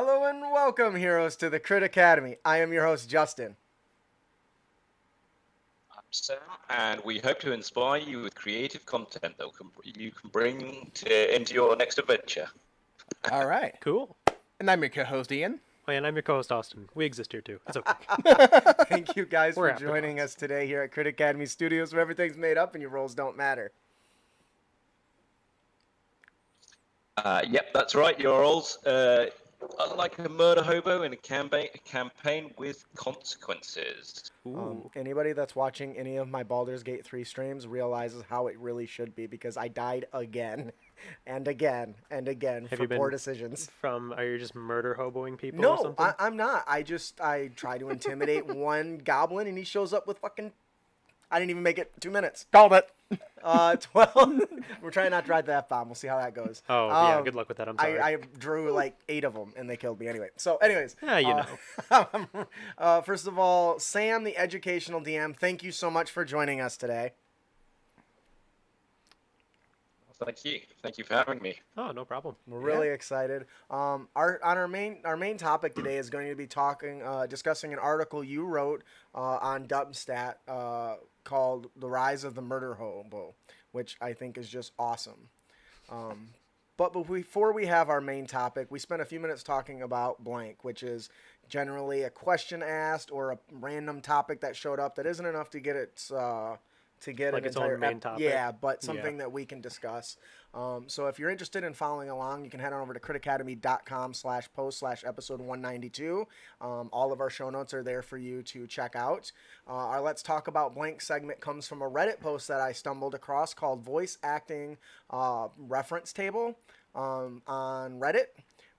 Hello and welcome, heroes, to the Crit Academy. I am your host, Justin. I'm Sam, and we hope to inspire you with creative content that you can bring into your next adventure. All right. Cool. And I'm your co-host, Ian. Oh, and I'm your co-host, Austin. We exist here, too. It's okay. Thank you guys We're for joining us today here at Crit Academy Studios, where everything's made up and your roles don't matter. Yep, that's right. You're all like a murder hobo in a campaign with consequences. Anybody that's watching any of my Baldur's Gate 3 streams realizes how it really should be, because I died again and again and again for poor decisions. Are you just murder hoboing people or No, something? I'm not. I try to intimidate one goblin and he shows up with fucking... I didn't even make it 2 minutes. Called it. 12. We're trying not to ride the F-bomb. We'll see how that goes. Oh, yeah, good luck with that. I'm sorry. I drew like 8 of them and they killed me anyway. So anyways. Yeah, you know. First of all, Sam, the educational DM, thank you so much for joining us today. Thank you. Thank you for having me. Oh, no problem. We're really excited. Our main topic today is going to be discussing an article you wrote on Dubstat called "The Rise of the Murder Hobo," which I think is just awesome. But before we have our main topic, we spent a few minutes talking about blank, which is generally a question asked or a random topic that showed up that isn't enough to get its own main topic. Yeah, but something that we can discuss. So if you're interested in following along, you can head on over to critacademy.com/post/episode 192. All of our show notes are there for you to check out. Our Let's Talk About Blank segment comes from a Reddit post that I stumbled across called Voice Acting Reference Table on Reddit.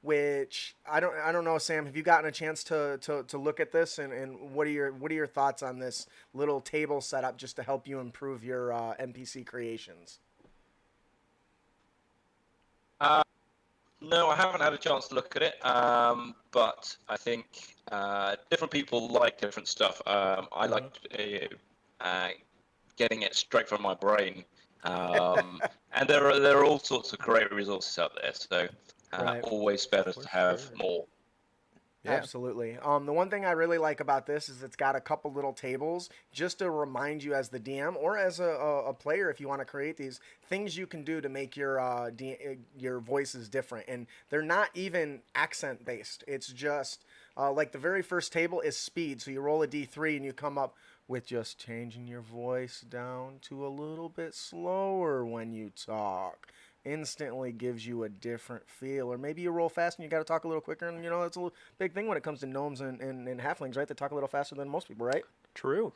Which I don't know, Sam. Have you gotten a chance to look at this, and what are your thoughts on this little table setup just to help you improve your NPC creations? No, I haven't had a chance to look at it, but I think different people like different stuff. I like getting it straight from my brain, and there are all sorts of great resources out there. So. Always better to have more. Yeah. Absolutely. The one thing I really like about this is it's got a couple little tables just to remind you as the DM or as a player, if you want to create these things you can do to make your voices different. And they're not even accent based. It's just like the very first table is speed. So you roll a D3 and you come up with just changing your voice down to a little bit slower when you talk. Instantly gives you a different feel. Or maybe you roll fast and you got to talk a little quicker, and that's a big thing when it comes to gnomes and halflings, right? They talk a little faster than most people, right? True.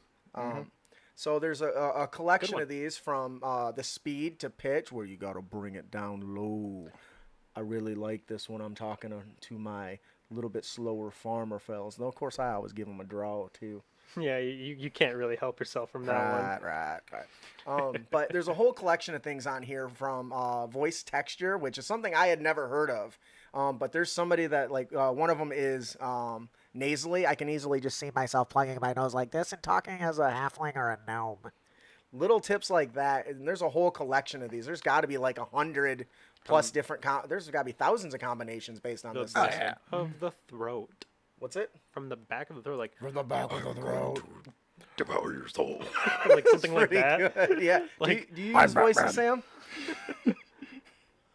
So there's a collection of these from the speed to pitch, where you got to bring it down low. I really like this when I'm talking to my little bit slower farmer fellas. Though, of course, I always give them a draw, too. Yeah, you can't really help yourself from that one. Right. But there's a whole collection of things on here from voice texture, which is something I had never heard of. But there's somebody that, like, one of them is nasally. I can easily just see myself plugging my nose like this and talking as a halfling or a gnome. Little tips like that, and there's a whole collection of these. There's got to be like 100 plus different. There's got to be thousands of combinations based on this. Of the throat. What's it? From the back of the throat, like from the back of the throat. Devour your soul. Like something like that. Good. Yeah. Like, do you use voices, Sam?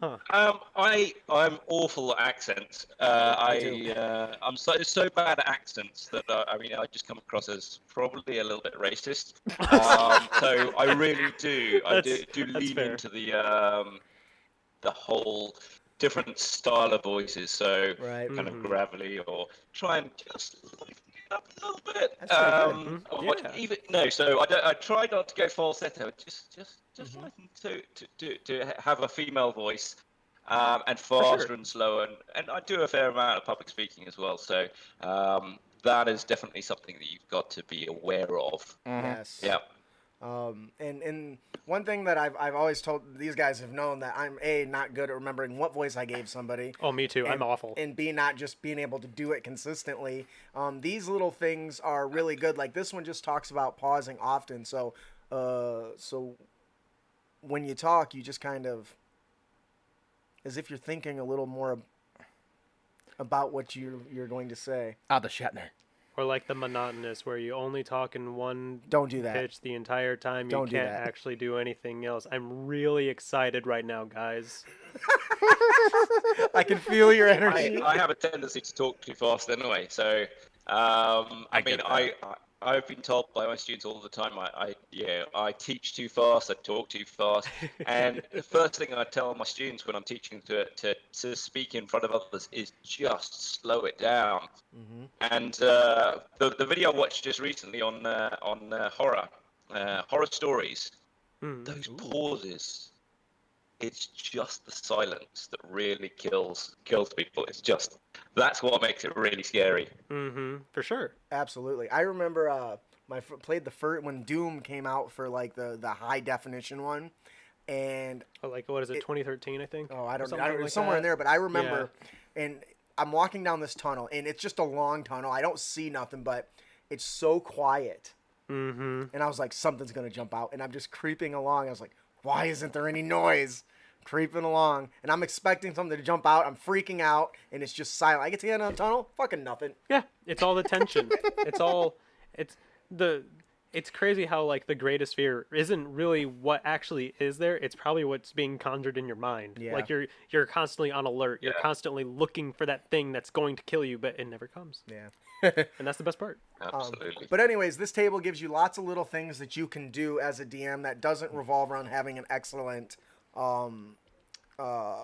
I'm awful at accents. I'm so bad at accents that I just come across as probably a little bit racist. So I really do. I do lean fair. into the whole different style of voices. So kind of gravelly, or try and just lighten it up a little bit. So I try not to go falsetto. Just lighten to have a female voice, and faster and slower, and I do a fair amount of public speaking as well. So that is definitely something that you've got to be aware of. Yes. Yeah. And one thing that I've always told these guys have known that I'm not good at remembering what voice I gave somebody. Oh, me too. I'm awful. And B, not just being able to do it consistently. These little things are really good. Like this one just talks about pausing often. So when you talk, you just kind of, as if you're thinking a little more about what you're going to say. Ah, the Shatner. Or like the monotonous, where you only talk in one Don't do that. pitch the entire time. Don't You do can't that. actually do anything else. I'm really excited right now, guys. I can feel your energy. I have a tendency to talk too fast anyway. So, I mean, get that. I've been told by my students all the time, I teach too fast, I talk too fast, and the first thing I tell my students when I'm teaching to speak in front of others is just slow it down. Mm-hmm. And the video I watched just recently on horror stories, those pauses. It's just the silence that really kills people. That's what makes it really scary. For sure. Absolutely. I remember played the first when Doom came out for like the high definition one, and Like, what is it, 2013, I think? I don't know, Something it was like somewhere in that. there, but I remember, and I'm walking down this tunnel, and it's just a long tunnel. I don't see nothing, but it's so quiet. And I was like, something's gonna jump out, and I'm just creeping along. I was like, why isn't there any noise? Creeping along, and I'm expecting something to jump out. I'm freaking out, and it's just silent. I get to the end of the tunnel, fucking nothing. Yeah, it's all the tension. It's crazy how like the greatest fear isn't really what actually is there. It's probably what's being conjured in your mind. Yeah. Like you're constantly on alert. You're constantly looking for that thing that's going to kill you, but it never comes. Yeah. And that's the best part. Absolutely. But anyways, this table gives you lots of little things that you can do as a DM that doesn't revolve around having an excellent. You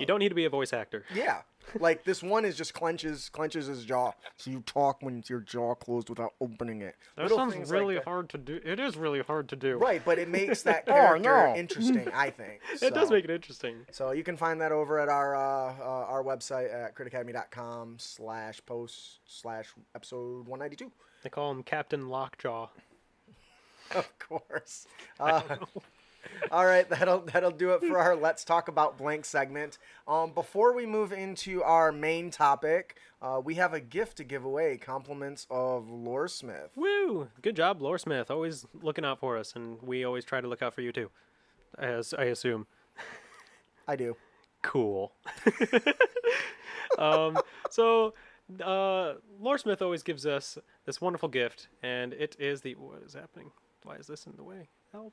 don't need to be a voice actor. Yeah. Like this one is just clenches his jaw. So you talk when your jaw closed without opening it. That Little sounds things like really that. hard to do. It is really hard to do. Right, but it makes that character no. interesting, I think. It does So- make it interesting. So you can find that over at our website at critacademy.com/post/episode 192. They call him Captain Lockjaw. Of course. All right, that'll do it for our Let's Talk About Blank segment. Before we move into our main topic, we have a gift to give away. Compliments of Loresmith. Woo! Good job, Lore Smith. Always looking out for us, and we always try to look out for you too. As I assume. I do. Cool. So, Lore Smith always gives us this wonderful gift, and it is what is happening? Why is this in the way? Help.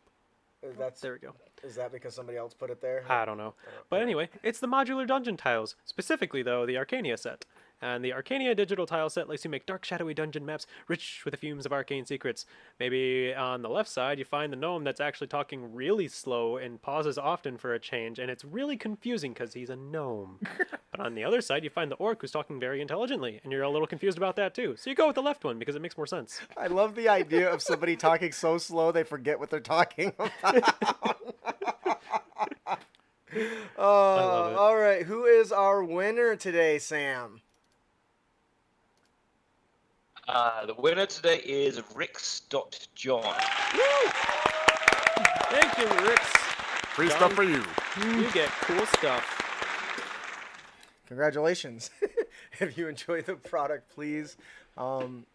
There we go. Is that because somebody else put it there? I don't know. But anyway, it's the modular dungeon tiles. Specifically, though, the Arcania set. And the Arcania digital tile set lets you make dark, shadowy dungeon maps rich with the fumes of arcane secrets. Maybe on the left side, you find the gnome that's actually talking really slow and pauses often for a change, and it's really confusing because he's a gnome. But on the other side, you find the orc who's talking very intelligently, and you're a little confused about that too. So you go with the left one because it makes more sense. I love the idea of somebody talking so slow they forget what they're talking about. love it. All right, who is our winner today, Sam? The winner today is Rix.John. Thank you, Rix. Free John. stuff for you. You get cool stuff. Congratulations. If you enjoy the product, please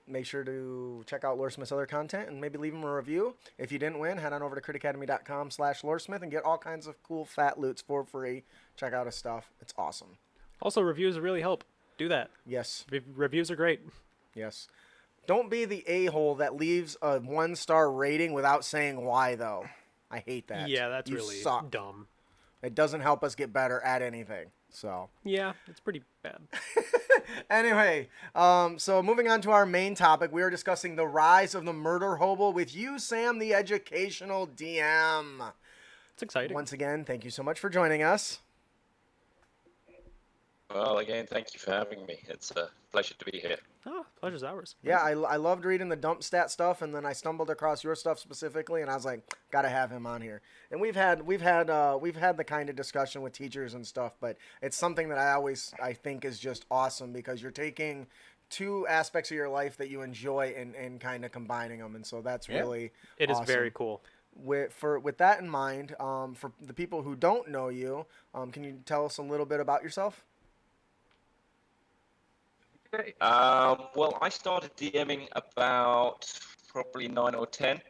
make sure to check out Loresmith's other content and maybe leave him a review. If you didn't win, head on over to critacademy.com/Loresmith and get all kinds of cool fat loots for free. Check out his stuff. It's awesome. Also, reviews really help. Do that. Yes. Reviews are great. Yes. Don't be the a-hole that leaves a 1-star rating without saying why, though. I hate that. Yeah, that's You really suck. dumb. It doesn't help us get better at anything. So, Yeah, it's pretty bad. anyway, so moving on to our main topic, we are discussing the rise of the Murder Hobo with you, Sam, the educational DM. It's exciting. Once again, thank you so much for joining us. Well, again, thank you for having me. It's a pleasure to be here. Oh, pleasure's ours. Yeah, I loved reading the dump stat stuff, and then I stumbled across your stuff specifically, and I was like, gotta have him on here. And we've had the kind of discussion with teachers and stuff, but it's something that I think is just awesome because you're taking two aspects of your life that you enjoy and kind of combining them, and so that's really It is awesome. very cool. With that in mind, for the people who don't know you, can you tell us a little bit about yourself? Okay. Well, I started DMing about probably 9 or 10.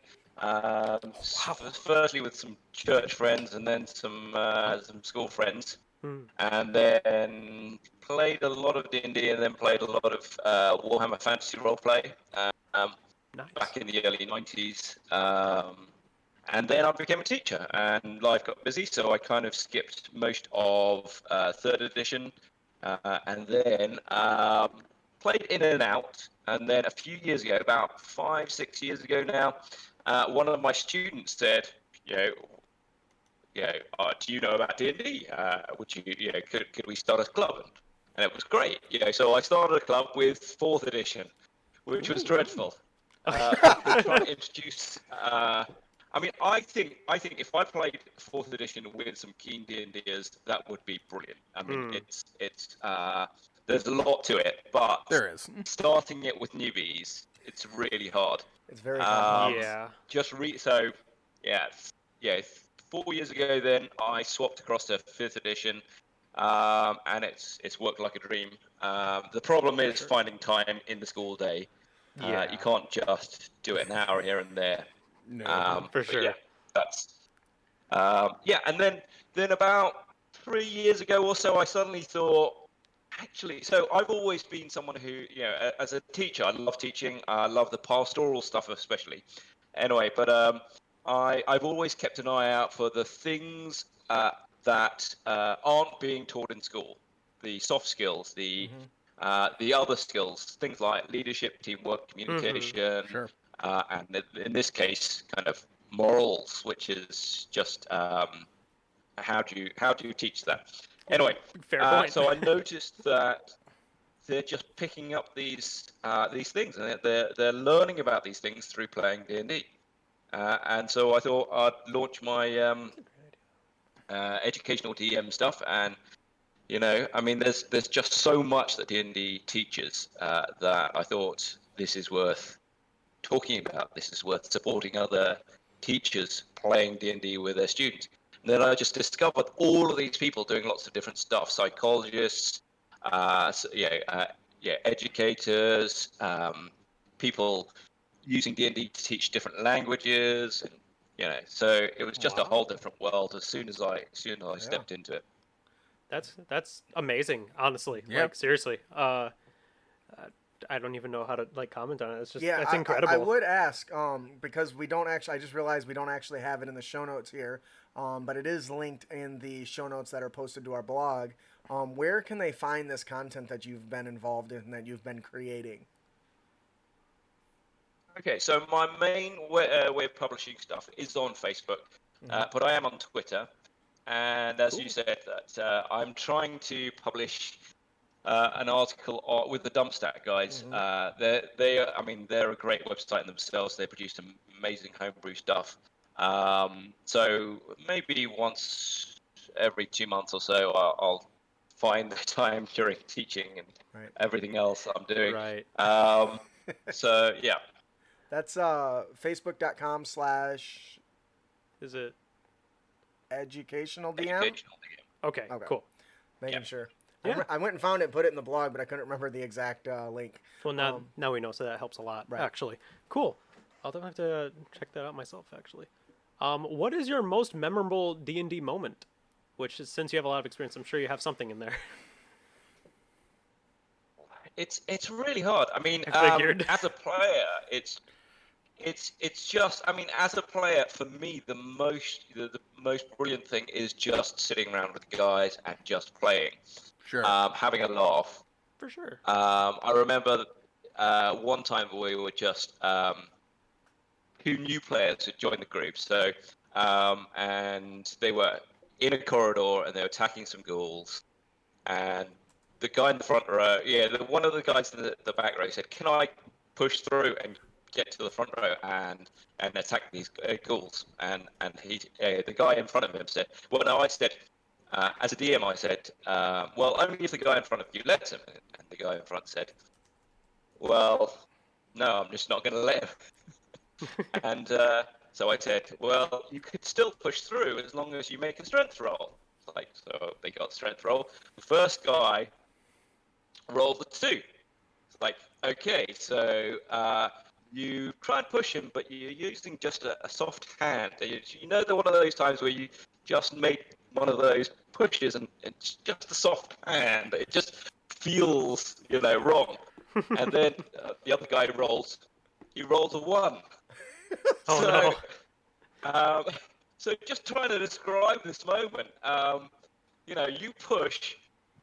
Firstly with some church friends and then some school friends. and then played a lot of D&D, and then played a lot of Warhammer Fantasy Roleplay Nice. back in the early 90s. And then I became a teacher, and life got busy, so I kind of skipped most of third edition, and then played in and out. And then a few years ago, about 5-6 years ago now, one of my students said, do you know about D&D? Would you, could we start a club? And it was great, So I started a club with fourth edition, which was dreadful. Trying to introduce. I think if I played fourth edition with some keen D&Ders, that would be brilliant. I mean, it's there's a lot to it, but There is. starting it with newbies, it's really hard. It's very hard. Yeah. So, 4 years ago, then I swapped across to fifth edition, and it's worked like a dream. The problem is finding time in the school day. Yeah. You can't just do it an hour here and there. No. For sure. Yeah, that's and then about 3 years ago or so, I suddenly thought, actually, so I've always been someone who, as a teacher, I love teaching. I love the pastoral stuff especially. Anyway, but I've always kept an eye out for the things that aren't being taught in school, the soft skills, the other skills, things like leadership, teamwork, communication, Sure. and in this case, kind of morals, which is just how do you teach that? Anyway, Fair point. so I noticed that they're just picking up these things, and they're learning about these things through playing D&D. And so I thought I'd launch my educational DM stuff, and there's just so much that D&D teaches that I thought this is worth talking about. This is worth supporting other teachers playing D&D with their students. And then I just discovered all of these people doing lots of different stuff: psychologists, educators, people using D&D to teach different languages, and so it was just a whole different world as soon as I stepped into it. That's amazing, honestly. Yeah. Like, seriously. I don't even know how to comment on it. It's just Yeah, it's incredible. I would ask, because we don't actually. I just realized we don't actually have it in the show notes here, but it is linked in the show notes that are posted to our blog. Where can they find this content that you've been involved in, that you've been creating? Okay, so my main way of publishing stuff is on Facebook, but I am on Twitter, and as you said, that I'm trying to publish an article with the Dumpstat guys. They're a great website in themselves. They produce some amazing homebrew stuff. So maybe once every 2 months or so, I'll find the time during teaching and everything else I'm doing. Right. So yeah. That's facebook.com/ Is it educational DM. Educational DM. okay? Cool. Making sure. Yeah. I went and found it and put it in the blog, but I couldn't remember the exact link. Well, now we know, so that helps a lot. Right. Actually, cool. I'll definitely have to check that out myself. Actually, what is your most memorable D&D moment? Which is, since you have a lot of experience, I'm sure you have something in there. It's really hard. I mean, I figured. as a player, it's just. I mean, as a player, for me, the most brilliant thing is just sitting around with the guys and just playing, Sure. having a laugh. For sure. I remember one time we were just two new players had joined the group. So and they were in a corridor and they were attacking some ghouls, and the guy in the front row, one of the guys in the back row said, "Can I push through and get to the front row and attack these ghouls?" And the guy in front of him said, "Well, no." I said, as a DM, I said, "Well, only if the guy in front of you lets him." And the guy in front said, "Well, no, I'm just not going to let him." And so I said, "Well, you could still push through as long as you make a strength roll." So they got strength roll. The first guy rolled a 2. It's like, okay, so you try and push him, but you're using just a soft hand. They're one of those times where you just make one of those pushes, and it's just a soft hand. It just feels, wrong. And then the other guy rolls. He rolls a 1. Oh, so, no. So just trying to describe this moment. You push.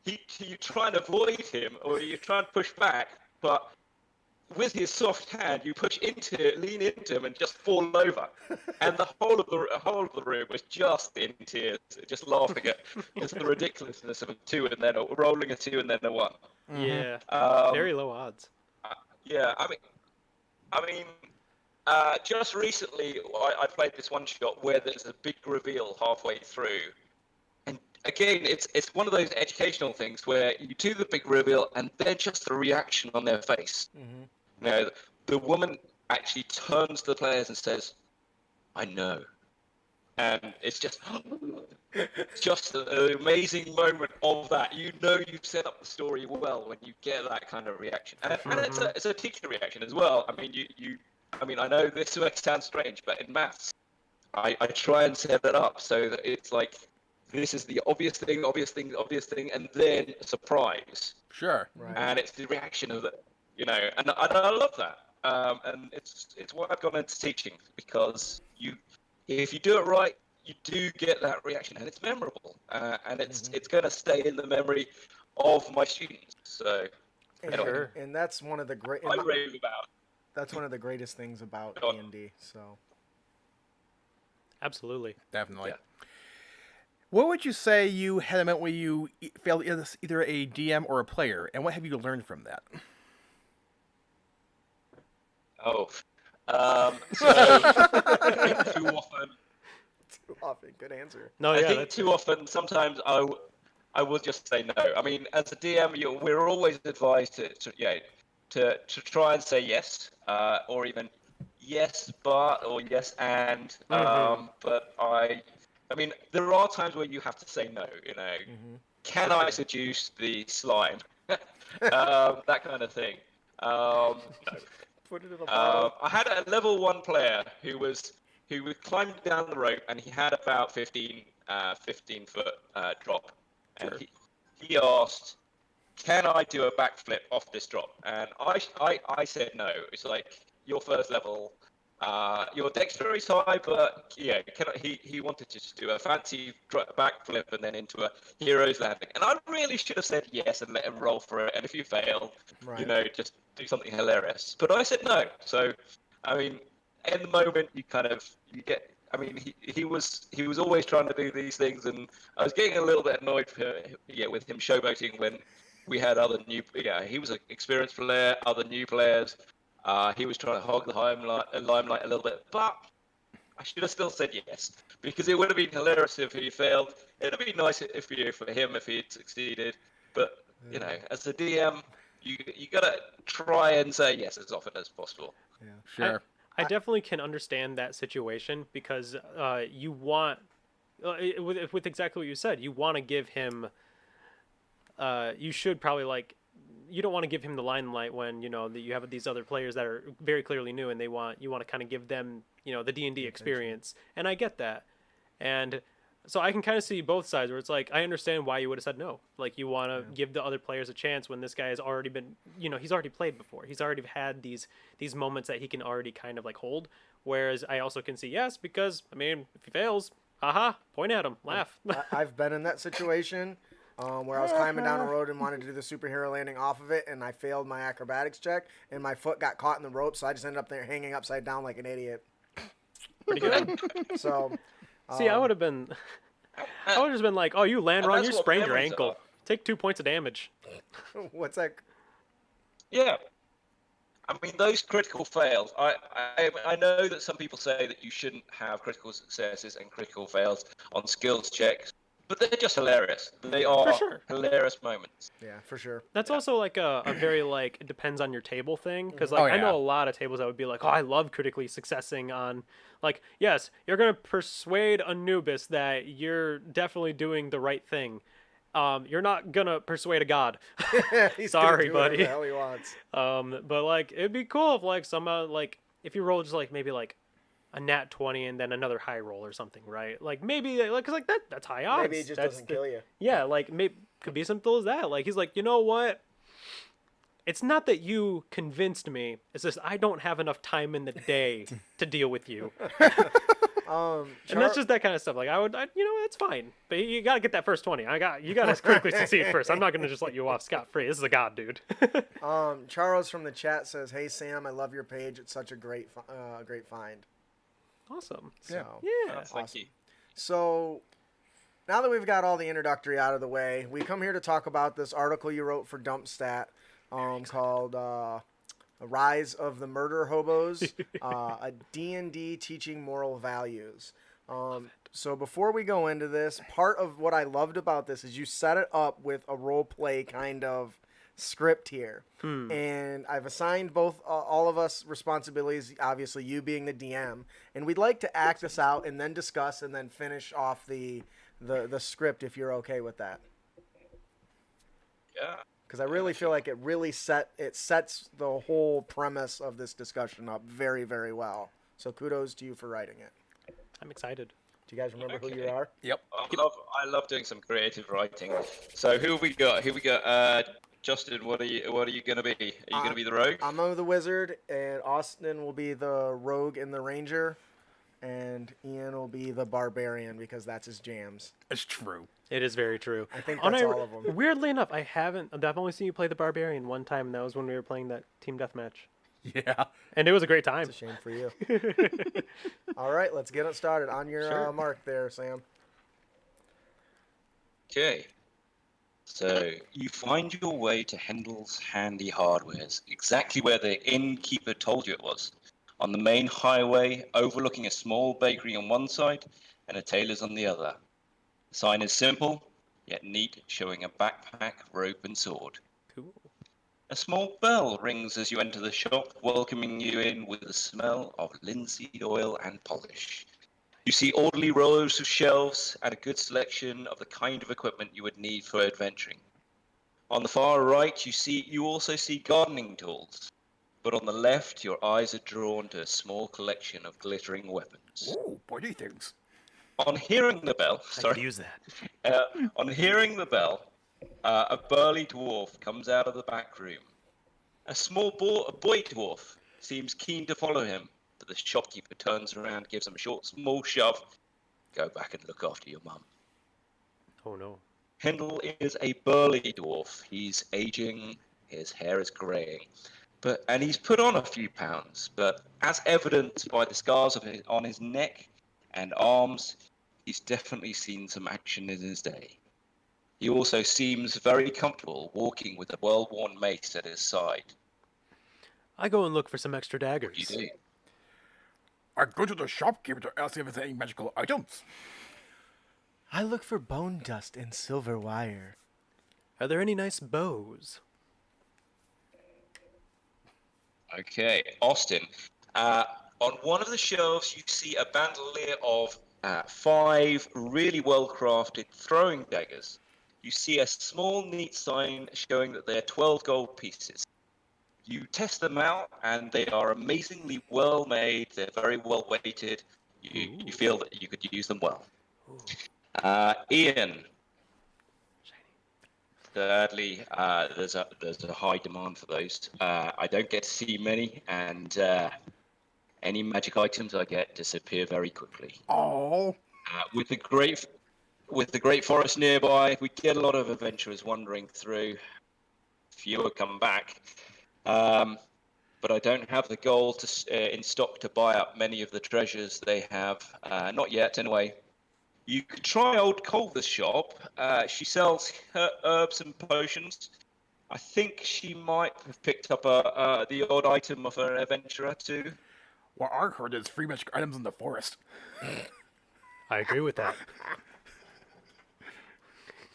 You try and avoid him, or you try and push back, but with his soft hand, you lean into him, and just fall over. And the whole of the room was just in tears, just laughing at the ridiculousness of a 2 and then rolling a 2 and then a 1. Yeah. Very low odds. Yeah, I mean, just recently I played this one shot where there's a big reveal halfway through. And again, it's one of those educational things where you do the big reveal and then just the reaction on their face. Mm-hmm. The woman actually turns to the players and says, "I know." And it's just an amazing moment of that. You've set up the story well when you get that kind of reaction. And it's a teacher reaction as well. I mean, I know this might sound strange, but in maths, I try and set it up so that it's like, this is the obvious thing, and then a surprise. Sure. Right. And it's the reaction of it, and I love that. And it's what I've gone into teaching, because if you do it right, you do get that reaction, and it's memorable, and it's going to stay in the memory of my students. So, Sure. And that's one of the great. I rave about. That's one of the greatest things about Go on. D&D. So, Absolutely. Definitely. Yeah. What would you say you had a moment where you failed either a DM or a player, and what have you learned from that? Oh, so I think too often. too often. Good answer. No, I yeah, think that's too often, sometimes I will just say no. I mean, as a DM, we're always advised to try and say yes, or even yes but, or yes and. But I mean, there are times where you have to say no. Can I seduce the slime? That kind of thing. No. Put it in a bottle. I had a level 1 player who was climbing down the rope, and he had about 15 foot drop, and he asked, "Can I do a backflip off this drop?" And I said no. It's like, your first level, your dextery's high, but yeah, he wanted to just do a fancy backflip and then into a hero's landing. And I really should have said yes and let him roll for it. And if you fail, just do something hilarious. But I said no. So, I mean, in the moment, you get. I mean, he was always trying to do these things, and I was getting a little bit annoyed with him showboating when we had other new. Yeah, he was an experienced player, other new players. He was trying to hog the limelight a little bit, but I should have still said yes, because it would have been hilarious if he failed. It would have been nice for him if he had succeeded. But as a DM, you gotta try and say yes as often as possible. Yeah. Sure. I definitely can understand that situation, because you want, with exactly what you said, you want to give him, you should probably you don't want to give him the limelight when that you have these other players that are very clearly new, and you want to kind of give them the D&D experience. And I get that, and so I can kind of see both sides, where it's like, I understand why you would have said no. Like, you want to give the other players a chance when this guy has already been, he's already played before. He's already had these moments that he can already kind of hold. Whereas I also can see yes, because, I mean, if he fails, point at him, laugh. I've been in that situation where I was climbing down a road and wanted to do the superhero landing off of it, and I failed my acrobatics check, and my foot got caught in the rope, so I just ended up there hanging upside down like an idiot. Pretty good. So... See, I would have just been like, "Oh, you land wrong, you that's what sprained your memories ankle. are. Take 2 points of damage." What's that? Yeah. I mean, those critical fails, I know that some people say that you shouldn't have critical successes and critical fails on skills checks, but they're just hilarious. They are hilarious moments. Yeah, for sure. That's also a very it depends on your table thing, because I know a lot of tables that would be like, "Oh, I love critically successing on," yes, you're gonna persuade Anubis that you're definitely doing the right thing. You're not gonna persuade a god. He's Sorry, gonna do buddy. whatever the hell he wants. But it'd be cool if somehow if you roll just maybe a nat 20 and then another high roll or something, right? Like maybe like, 'cause like that's high odds. Maybe it just doesn't kill you. Yeah, like maybe could be simple as that. Like he's like, you know what? It's not that you convinced me. It's just I don't have enough time in the day to deal with you. And that's just that kind of stuff. Like that's fine. But you gotta get that first 20. You gotta critically succeed first. I'm not gonna just let you off scot free. This is a god, dude. Charles from the chat says, "Hey Sam, I love your page. It's such a great find." Awesome. So, Yeah. Thank you. So now that we've got all the introductory out of the way, we come here to talk about this article you wrote for Dumpstat called Rise of the Murder Hobos, a D&D Teaching Moral Values. So before we go into this, part of what I loved about this is you set it up with a role play kind of script here. And I've assigned both all of us responsibilities, obviously you being the DM, and we'd like to act this out and then discuss and then finish off the script if you're okay with that. Yeah. Because I really feel like it sets the whole premise of this discussion up very, very well. So kudos to you for writing it. I'm excited. Do you guys remember who you Okay. are? Yep. I love doing some creative writing. So who have we got? Justin, what are you gonna be? Are you gonna be the rogue? I'm the wizard, and Austin will be the rogue and the ranger, and Ian will be the barbarian because that's his jams. It's true. It is very true. I think that's all of them. Weirdly enough, I've only seen you play the barbarian one time, and that was when we were playing that team deathmatch. Yeah. And it was a great time. It's a shame for you. All right, let's get it started. On your Sure. mark there, Sam. Okay. So you find your way to Hendel's Handy Hardwares, exactly where the innkeeper told you it was, on the main highway overlooking a small bakery on one side and a tailor's on the other. The sign is simple, yet neat, showing a backpack, rope and sword. Cool. A small bell rings as you enter the shop, welcoming you in with the smell of linseed oil and polish. You see orderly rows of shelves and a good selection of the kind of equipment you would need for adventuring. On the far right, you also see gardening tools, but on the left, your eyes are drawn to a small collection of glittering weapons. Ooh, pointy things. On hearing the bell, I could use that. on hearing the bell, a burly dwarf comes out of the back room. A small boy dwarf seems keen to follow him, but the shopkeeper turns around, gives him a small shove. Go back and look after your mum. Oh no. Hendel is a burly dwarf. He's aging, his hair is greying, and he's put on a few pounds. But as evidenced by the scars on his neck and arms, he's definitely seen some action in his day. He also seems very comfortable walking with a well-worn mace at his side. I go and look for some extra What daggers. do you do? I go to the shopkeeper to ask if there's any magical items. I look for bone dust and silver wire. Are there any nice bows? Okay, Austin. On one of the shelves, you see a bandolier of 5 really well-crafted throwing daggers. You see a small, neat sign showing that they're 12 gold pieces. You test them out, and they are amazingly well-made. They're very well-weighted. You feel that you could use them well. Ian. Sadly, there's a high demand for those. I don't get to see many, and any magic items I get disappear very quickly. Oh. With the great forest nearby, we get a lot of adventurers wandering through. Fewer come back, but I don't have the gold in stock to buy up many of the treasures they have. Not yet, anyway. You could try old Culver's shop. She sells herbs and potions. I think she might have picked up the odd item of an adventurer too. What I heard is free magic items in the forest. I agree with that.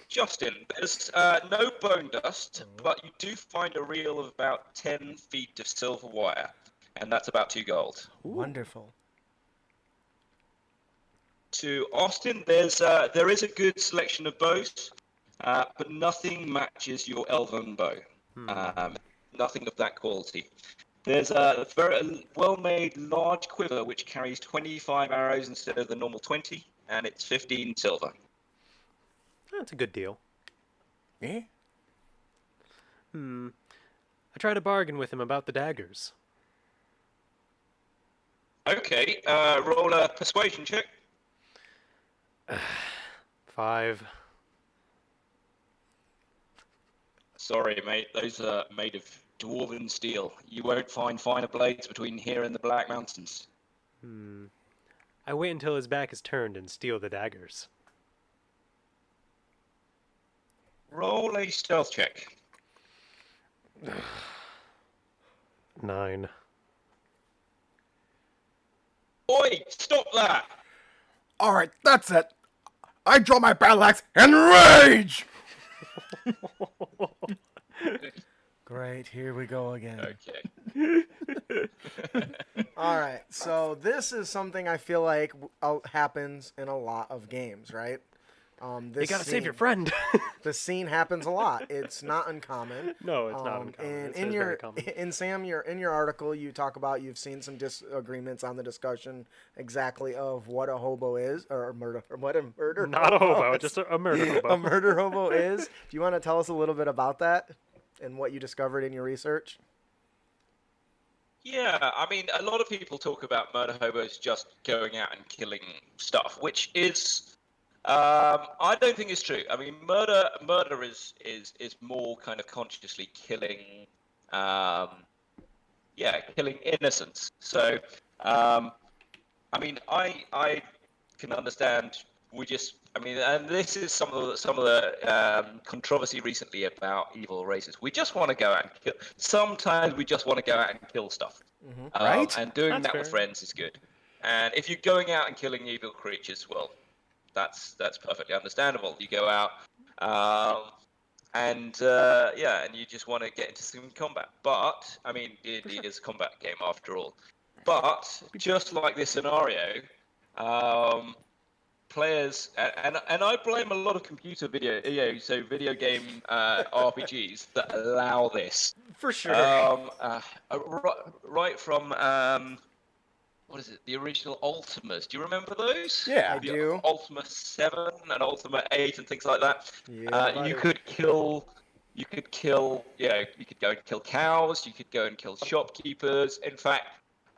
Justin, there's no bone dust, but you do find a reel of about 10 feet of silver wire, and that's about 2 gold. Wonderful. To Austin, there is a good selection of bows, but nothing matches your elven bow. Nothing of that quality. There's a very well-made large quiver which carries 25 arrows instead of the normal 20, and it's 15 silver. That's a good deal. Eh? I tried to bargain with him about the daggers. Okay, roll a persuasion check. 5. Sorry, mate, those are made of dwarven steel. You won't find finer blades between here and the Black Mountains. I wait until his back is turned and steal the daggers. Roll a stealth check. 9. Oi, stop that! All right, that's it. I draw my battle axe and rage. Great, here we go again. Okay. All right, so this is something I feel like happens in a lot of games, right? You This gotta save your scene- friend. The scene happens a lot. It's not uncommon. No, it's not uncommon. And It's in very common. Sam, in your article, you talk about you've seen some disagreements on the discussion exactly of what a hobo is, or what a murder. Not a hobo, is. just a murder hobo. A murder hobo is. Do you want to tell us a little bit about that and what you discovered in your research? Yeah, I mean, a lot of people talk about murder hobos just going out and killing stuff, which is, I don't think it's true. I mean, murder is more kind of consciously killing, killing innocents. So, I mean, I can understand. And this is some of the controversy recently about evil races. We just want to go out and kill. Sometimes we just want to go out and kill stuff. Right? And doing That's that with fair. friends is good. And if you're going out and killing evil creatures, well, that's perfectly understandable. You go out, and you just want to get into some combat. But I mean, D&D is a combat game after all. But just like this scenario, players and I blame a lot of video game RPGs that allow this. For sure. Right from what is it? The original Ultimas. Do you remember those? Yeah. I The do. Ultima 7 and Ultima 8 and things like that. Yeah, You buddy. could kill. You could go and kill cows. You could go and kill shopkeepers. In fact,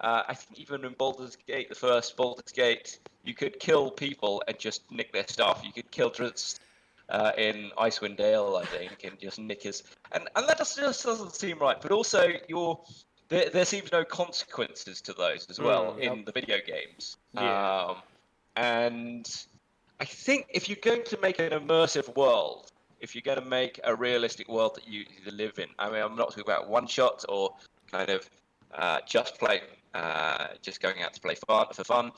I think even in Baldur's Gate, the first Baldur's Gate, you could kill people and just nick their stuff. You could kill Drizzt in Icewind Dale, I think, and just nick his. And that just doesn't seem right. But also, there seems no consequences to those as well in the video games. Yeah. And I think if you're going to make an immersive world, if you're going to make a realistic world that you live in, I mean, I'm not talking about one shot or kind of just going out to play for fun.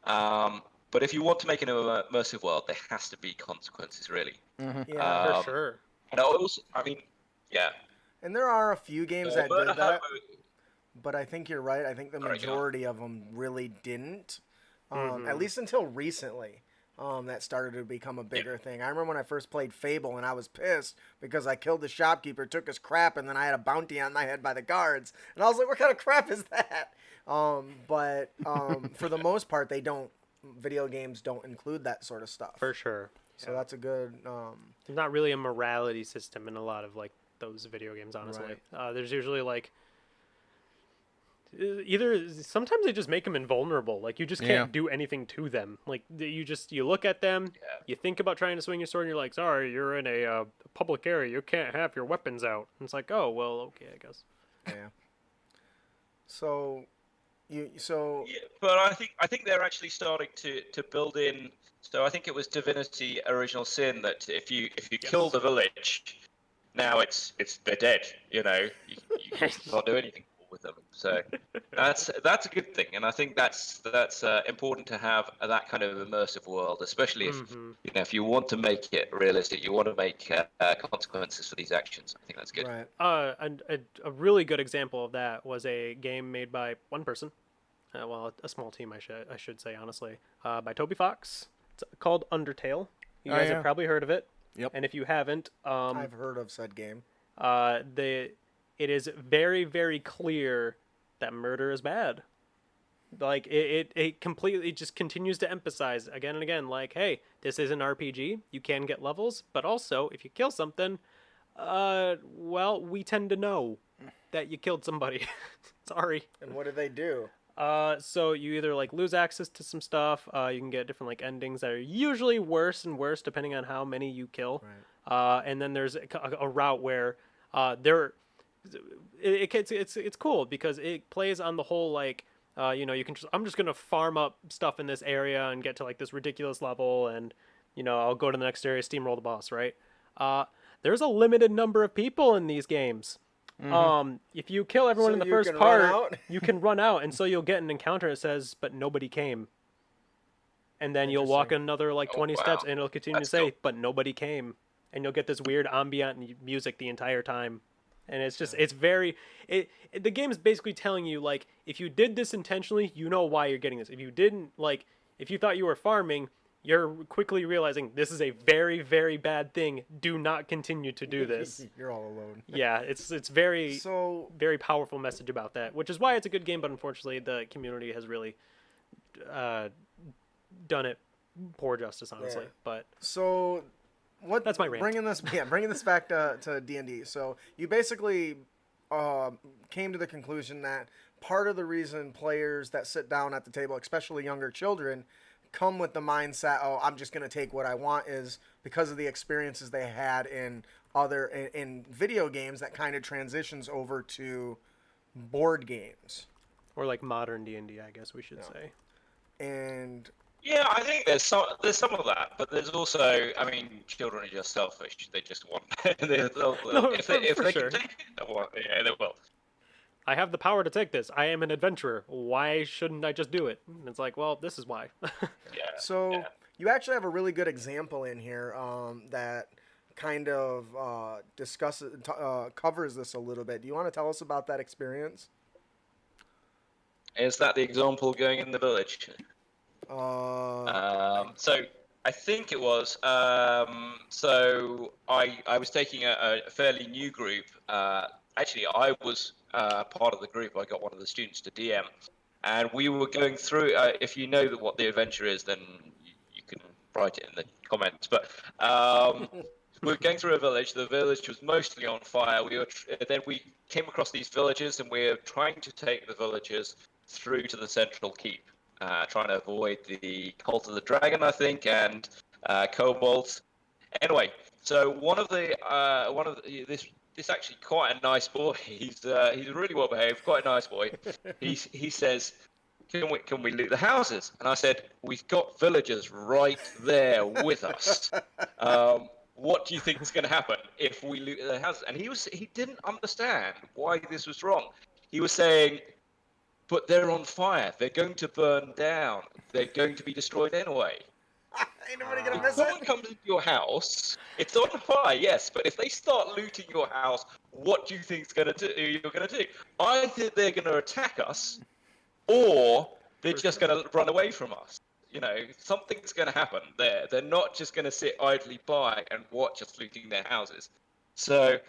But if you want to make an immersive world, there has to be consequences, really. Yeah. For sure. And also, I mean, yeah. And there are a few games that Murder did that, Hobo- but I think you're right. I think the Sorry, go on. majority of them really didn't, at least until recently. That started to become a bigger thing. I remember when I first played Fable and I was pissed because I killed the shopkeeper, took his crap, and then I had a bounty on my head by the guards. And I was like, what kind of crap is that? But for the most part, video games don't include that sort of stuff. For sure. So that's a good, There's not really a morality system in a lot of like those video games, honestly. There's usually like either sometimes they just make them invulnerable. Like you just can't do anything to them. Like you look at them, you think about trying to swing your sword, and you're like, sorry, you're in a public area. You can't have your weapons out. And it's like, oh well, okay, I guess. yeah. So, Yeah, but I think they're actually starting to build in. So I think it was Divinity Original Sin that if you kill the village, now they're dead. You know, you can't do anything with them. So that's a good thing, and I think that's important to have that kind of immersive world, especially if if you want to make it realistic, you want to make consequences for these actions. I think that's good. right. And a really good example of that was a game made by one person. Well, a small team, I should say, honestly, by Toby Fox. It's called Undertale. You guys have probably heard of it. Yep. And if you haven't, I've heard of said game. it is very, very clear that murder is bad. Like it completely just continues to emphasize again and again, like, hey, this is an RPG. You can get levels, but also if you kill something, well, we tend to know that you killed somebody. Sorry. And what do they do? So you either like lose access to some stuff. You can get different like endings that are usually worse and worse depending on how many you kill. Right. And then there's a route where it's cool because it plays on the whole like. You can I'm just gonna farm up stuff in this area and get to like this ridiculous level, and I'll go to the next area, steamroll the boss, right? There's a limited number of people in these games. If you kill everyone So in the you first can run part, out? you can run out, and so you'll get an encounter that says, "But nobody came," and then you'll walk another like 20 steps, and it'll continue That's to say, cool. "But nobody came," and you'll get this weird ambient music the entire time. And it's just, it's very, the game is basically telling you, like, if you did this intentionally, you know why you're getting this. If you didn't, like, if you thought you were farming, you're quickly realizing this is a very, very bad thing. Do not continue to do this. You're all alone. Yeah, it's very, So very powerful message about that, which is why it's a good game, but unfortunately the community has really done it poor justice, honestly. Yeah. But So what? That's my rant. Bringing this back to D&D. So you basically came to the conclusion that part of the reason players that sit down at the table, especially younger children, come with the mindset, "Oh, I'm just gonna take what I want," is because of the experiences they had in in video games that kind of transitions over to board games. or like modern D&D, I guess we should say. And Yeah, I think there's some of that, but there's also, I mean, children are just selfish. They just want. If they sure. can take it, they want, yeah, they will. I have the power to take this. I am an adventurer. Why shouldn't I just do it? And it's like, well, this is why. Yeah. so yeah. you actually have a really good example in here that kind of covers this a little bit. Do you want to tell us about that experience? Is that the example going in the village? So I think it was. So I was taking a fairly new group. Actually, I was part of the group. I got one of the students to DM, and we were going through. If you know what the adventure is, then you can write it in the comments. But we were going through a village. The village was mostly on fire. Then we came across these villagers, and we were trying to take the villagers through to the central keep. Trying to avoid the cult of the dragon, I think, and kobolds. Anyway, so this actually quite a nice boy. He's really well behaved, quite a nice boy. He says, "Can we loot the houses?" And I said, "We've got villagers right there with us. What do you think is going to happen if we loot the houses?" And he didn't understand why this was wrong. He was saying, "But they're on fire. They're going to burn down. They're going to be destroyed anyway. Ain't nobody gonna If miss someone it. comes into your house, it's on fire, yes, but if they start looting your house, what do you think you're going to do? Either they're going to attack us, or they're just going to run away from us. Something's going to happen there. They're not just going to sit idly by and watch us looting their houses." So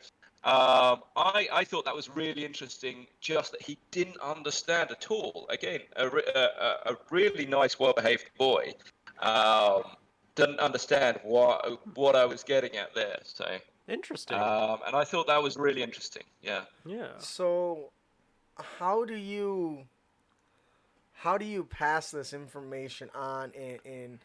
I thought that was really interesting, just that he didn't understand at all. Again, a really nice, well-behaved boy didn't understand what I was getting at there. So Interesting. and I thought that was really interesting. Yeah. Yeah. So how do you pass this information on and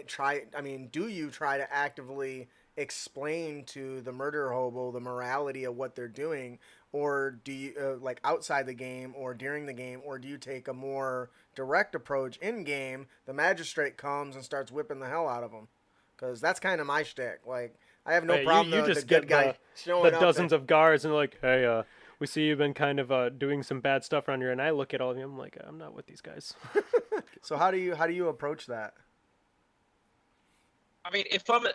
try? I mean, do you try to actively explain to the murder hobo the morality of what they're doing, or do you like outside the game or during the game, or do you take a more direct approach in game? The magistrate comes and starts whipping the hell out of them, because that's kind of my shtick. Like, I have no Hey, problem. you the just good get guy showing the up dozens and- of guards and like, hey, we see you've been kind of doing some bad stuff around here, and I look at all of you, I'm like, I'm not with these guys. So how do you approach that? I mean,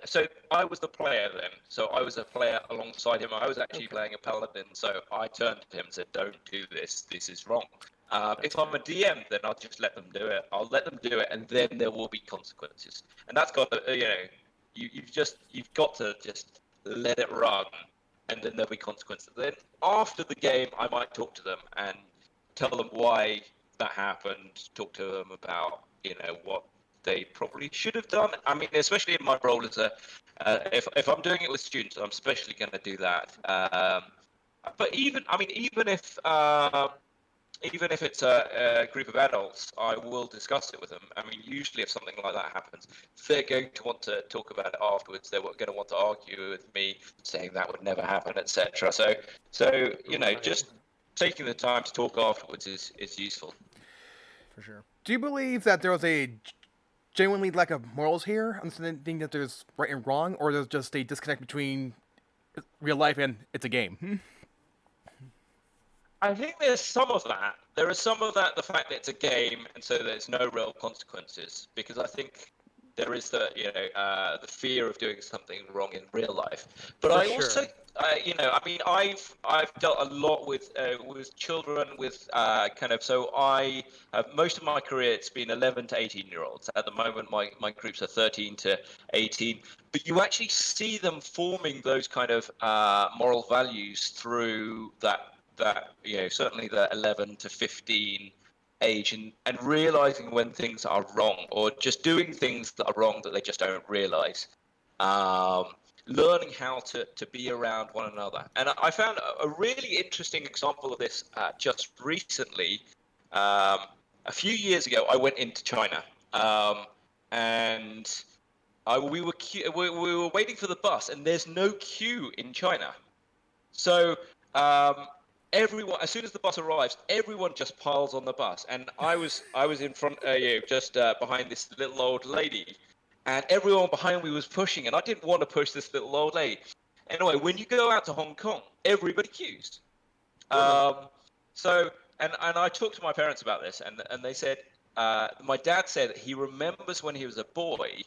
so I was the player then, so I was a player alongside him. I was actually playing a paladin, so I turned to him and said, "Don't do this. This is wrong." If I'm a DM, then I'll just let them do it. I'll let them do it, and then there will be consequences. And that's got to, you've got to just let it run, and then there'll be consequences. Then after the game, I might talk to them and tell them why that happened, talk to them about, what they probably should have done. I mean, especially in my role as if I'm doing it with students, I'm especially going to do that. But even if it's a group of adults, I will discuss it with them. I mean, usually if something like that happens, they're going to want to talk about it afterwards. They're going to want to argue with me, saying that would never happen, etc. So just taking the time to talk afterwards is useful. For sure. Do you believe that there was a genuinely lack of morals here? Understanding that there's right and wrong, or there's just a disconnect between real life and it's a game? I think there's some of that. There is some of that, the fact that it's a game, and so there's no real consequences. Because I think there is the fear of doing something wrong in real life. But also, I've dealt a lot with children with So I have most of my career. It's been 11 to 18-year-olds. At the moment, my groups are 13 to 18. But you actually see them forming those kind of moral values through that certainly the 11 to 15 age, and realizing when things are wrong, or just doing things that are wrong that they just don't realize. Learning how to be around one another. And I found a really interesting example of this just recently. A few years ago, I went into China, and we were waiting for the bus, and there's no queue in China. So everyone, as soon as the bus arrives, everyone just piles on the bus, and I was in front, just behind this little old lady, and everyone behind me was pushing, and I didn't want to push this little old lady. Anyway, when you go out to Hong Kong, everybody queues. So I talked to my parents about this, and they said, my dad said that he remembers when he was a boy,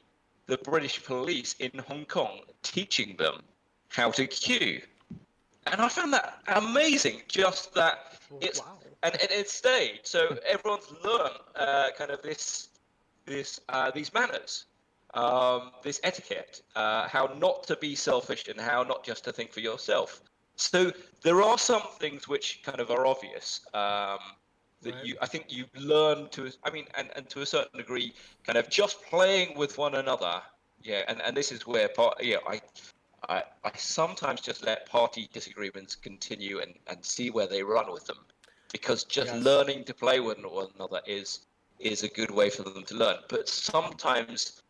the British police in Hong Kong teaching them how to queue. And I found that amazing, just that it's and it stayed. So everyone's learned kind of these manners, this etiquette, how not to be selfish and how not just to think for yourself. So there are some things which kind of are obvious that I think you learn to. I mean, and to a certain degree, kind of just playing with one another. Yeah, and this is where I sometimes just let party disagreements continue and see where they run with them, because just learning to play with one another is a good way for them to learn. But sometimes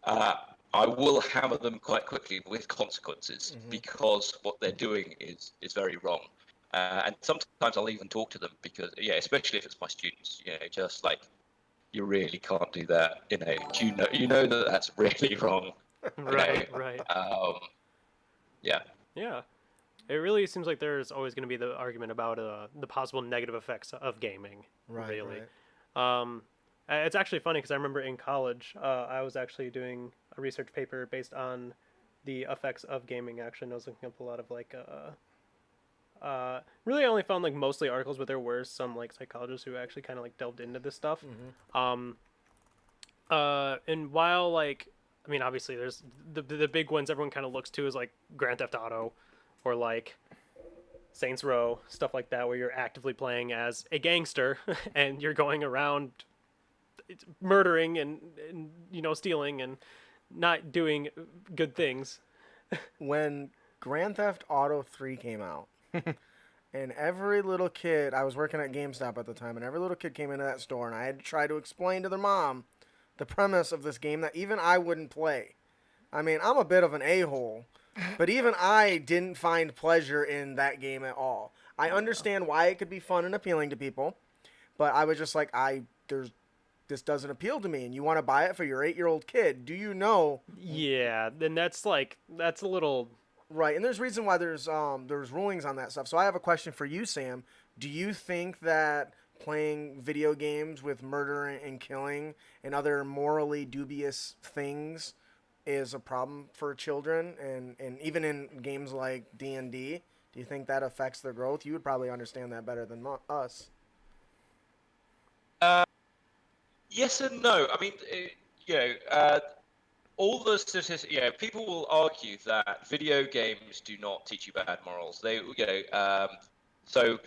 I will hammer them quite quickly with consequences, because what they're doing is very wrong. And sometimes I'll even talk to them, because especially if it's my students, just like, you really can't do that. You know that that's really wrong. Right. Yeah. Yeah. It really seems like there's always going to be the argument about the possible negative effects of gaming. Really. It's actually funny because I remember in college, I was actually doing a research paper based on the effects of gaming. Actually, and I was looking up a lot of really I only found mostly articles, but there were some psychologists who actually kind of delved into this stuff. And while I mean, obviously, there's the big ones everyone kind of looks to is Grand Theft Auto, or Saints Row, stuff like that, where you're actively playing as a gangster and you're going around murdering and stealing and not doing good things. When Grand Theft Auto 3 came out, and every little kid, I was working at GameStop at the time, and every little kid came into that store, and I had to try to explain to their mom the premise of this game that even I wouldn't play. I mean, I'm a bit of an a-hole, but even I didn't find pleasure in that game at all. I understand why it could be fun and appealing to people, but I was just like, this doesn't appeal to me, and you want to buy it for your 8-year-old kid. Do you know? Yeah, then that's a little... Right, and there's reason why there's rulings on that stuff. So I have a question for you, Sam. Do you think that playing video games with murder and killing and other morally dubious things is a problem for children, and even in games like D&D? Do you think that affects their growth? You would probably understand that better than us. Yes and no. I mean, all the statistics. People will argue that video games do not teach you bad morals. So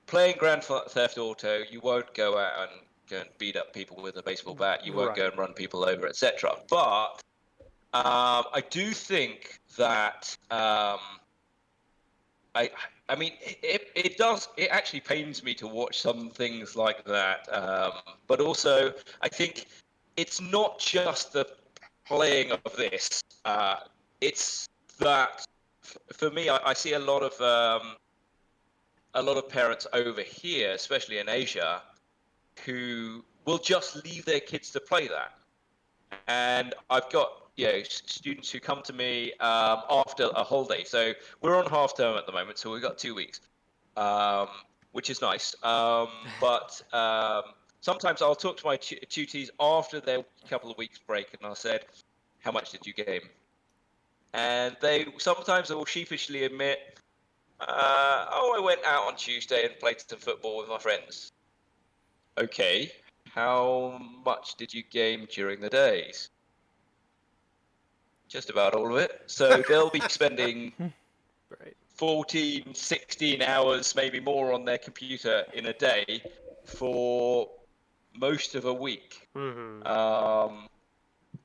playing Grand Theft Auto, you won't go out and go and beat up people with a baseball bat. You won't go Right. and run people over, etc. But I do think that I mean, it actually pains me to watch some things like that. But also, I think it's not just the playing of this. It's that for me, I see a lot of parents over here, especially in Asia, who will just leave their kids to play that. And I've got students who come to me after a holiday. So we're on half term at the moment, so we've got 2 weeks, which is nice. But sometimes I'll talk to my tutees after their couple of weeks break, and I said, "How much did you game?" And they will sheepishly admit, "Oh, I went out on Tuesday and played some football with my friends." Okay, how much did you game during the days? Just about all of it. So they'll be spending Right. 14, 16 hours, maybe more on their computer in a day for most of a week. Mm-hmm.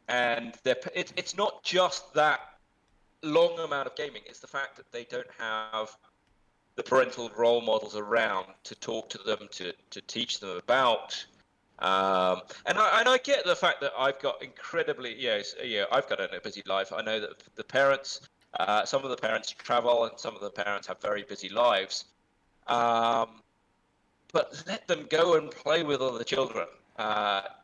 And it's not just that long amount of gaming, it's the fact that they don't have the parental role models around to talk to them, to teach them about. And I get the fact that I've got incredibly, I've got a busy life. I know that the parents, some of the parents travel, and some of the parents have very busy lives. But let them go and play with other children.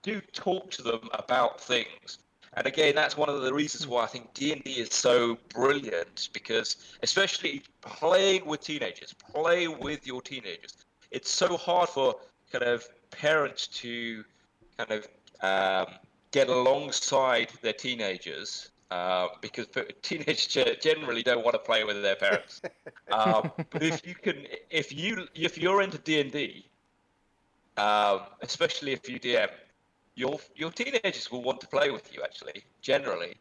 Do talk to them about things. And again, that's one of the reasons why I think D&D is so brilliant, because especially playing with teenagers, play with your teenagers. It's so hard for kind of parents to kind of get alongside their teenagers because teenagers generally don't want to play with their parents. But if you're into D&D, especially if you DM, your teenagers will want to play with you. Actually, generally,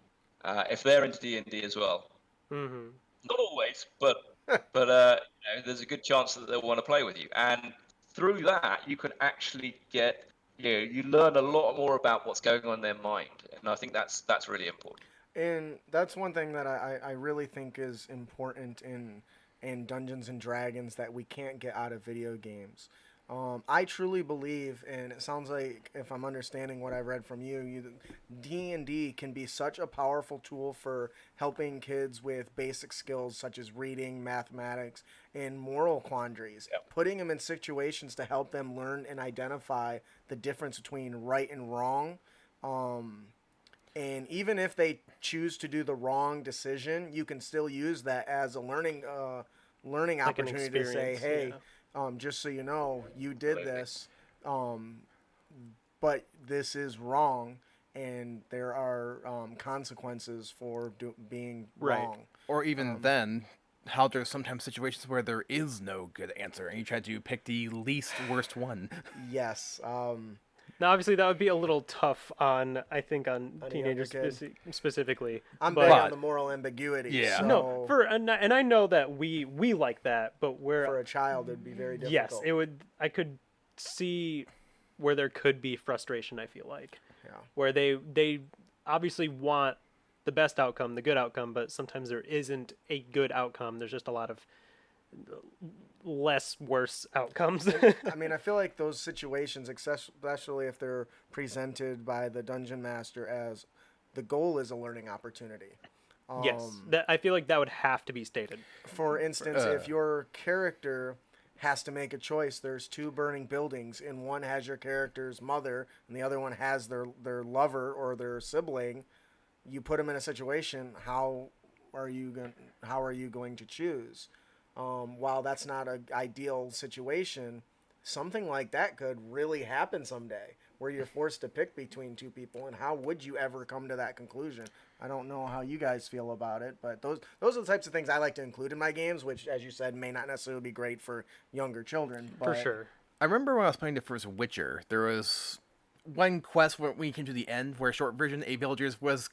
if they're into D&D as well. Mm-hmm. Not always, but there's a good chance that they'll want to play with you, and through that, you can actually get you learn a lot more about what's going on in their mind, and I think that's really important. And that's one thing that I really think is important in Dungeons and Dragons that we can't get out of video games. I truly believe, and it sounds like if I'm understanding what I've read from you, D&D can be such a powerful tool for helping kids with basic skills such as reading, mathematics, and moral quandaries. Yep. Putting them in situations to help them learn and identify the difference between right and wrong. And even if they choose to do the wrong decision, you can still use that as a learning Like an opportunity to say, experience, "Hey, yeah. just so you know, you did Absolutely. this, but this is wrong, and there are consequences for being Right. wrong." Or even then, how there's sometimes situations where there is no good answer, and you try to pick the least worst one. Yes. Now, obviously, that would be a little tough on, I think, on On a teenagers younger kid. specifically. I'm but big on the moral ambiguity. Yeah. So no, and I know that we like that, but for a child, it'd be very difficult. yes, it would. I could see where there could be frustration. I feel like Yeah. where they obviously want the best outcome, the good outcome, but sometimes there isn't a good outcome. There's just a lot of less worse outcomes. I mean, I feel like those situations, especially if they're presented by the dungeon master as the goal is a learning opportunity. Yes, that I feel like that would have to be stated. For instance, if your character has to make a choice, there's two burning buildings, and one has your character's mother, and the other one has their lover or their sibling. You put them in a situation. How are you going to choose? While that's not an ideal situation, something like that could really happen someday, where you're forced to pick between two people. And how would you ever come to that conclusion? I don't know how you guys feel about it, but those are the types of things I like to include in my games, which, as you said, may not necessarily be great for younger children. For But sure. I remember when I was playing the first Witcher, there was one quest when we came to the end where, short version, a villager was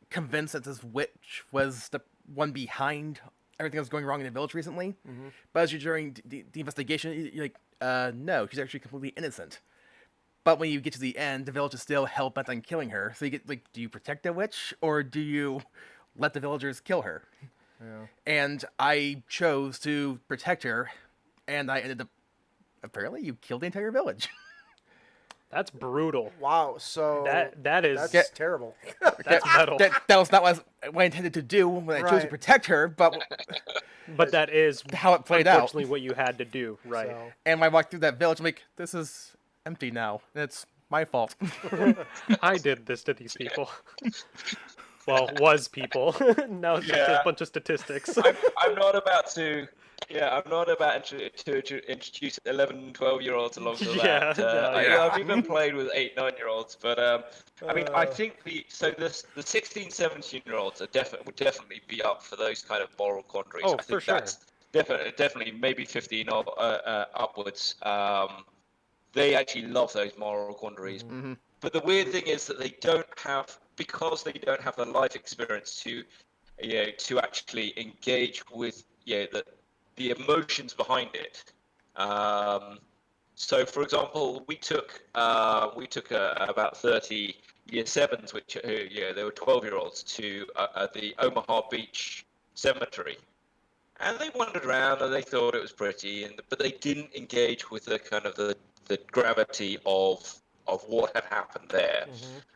convinced that this witch was the one behind everything that's going wrong in the village recently. Mm-hmm. But as you're during the investigation, you're like, no, she's actually completely innocent. But when you get to the end, the village is still hell-bent on killing her. So you get, like, do you protect the witch, or do you let the villagers kill her? Yeah. And I chose to protect her, and I ended up... Apparently, you killed the entire village. That's brutal. Wow. So That is that's terrible. that's metal. That was not what I intended to do when I chose to Right. protect her, but But that is how it played out. unfortunately what you had to do, right? So, And when I walked through that village, I'm like, this is empty now. And it's my fault. I did this to these people. Well, was people. Now it's just a Yeah. bunch of statistics. I'm not about to. Yeah, I'm not about to introduce 11, 12-year-olds along to Yeah, that. no, yeah. I've even played with 8, 9-year-olds, but I mean, I think the 16, 17-year-olds would definitely be up for those kind of moral quandaries. Oh, I think for sure. that's definitely maybe 15 or upwards. They actually love those moral quandaries. Mm-hmm. But the weird thing is that because they don't have the life experience to actually engage with the emotions behind it. So, for example, we took about 30 year sevens, which they were 12-year-olds, to the Omaha Beach Cemetery, and they wandered around and they thought it was pretty, but they didn't engage with the kind of the gravity of what had happened there.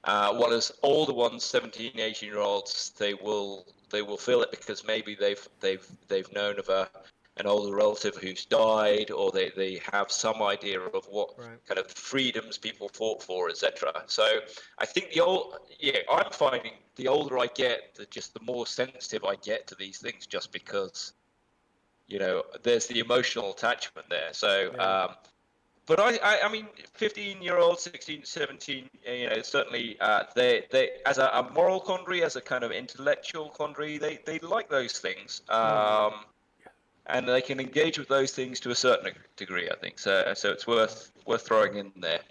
Whereas all the ones 17, 18-year-olds, they will feel it because maybe they've known of an older relative who's died, or they have some idea of what kind of freedoms people fought for, etc. So I think I'm finding the older I get, the more sensitive I get to these things, just because there's the emotional attachment there. So but I mean, 15-year-olds, 16, 17, certainly they as a moral quandary, as a kind of intellectual quandary, they like those things. And they can engage with those things to a certain degree, I think. So it's worth throwing in there.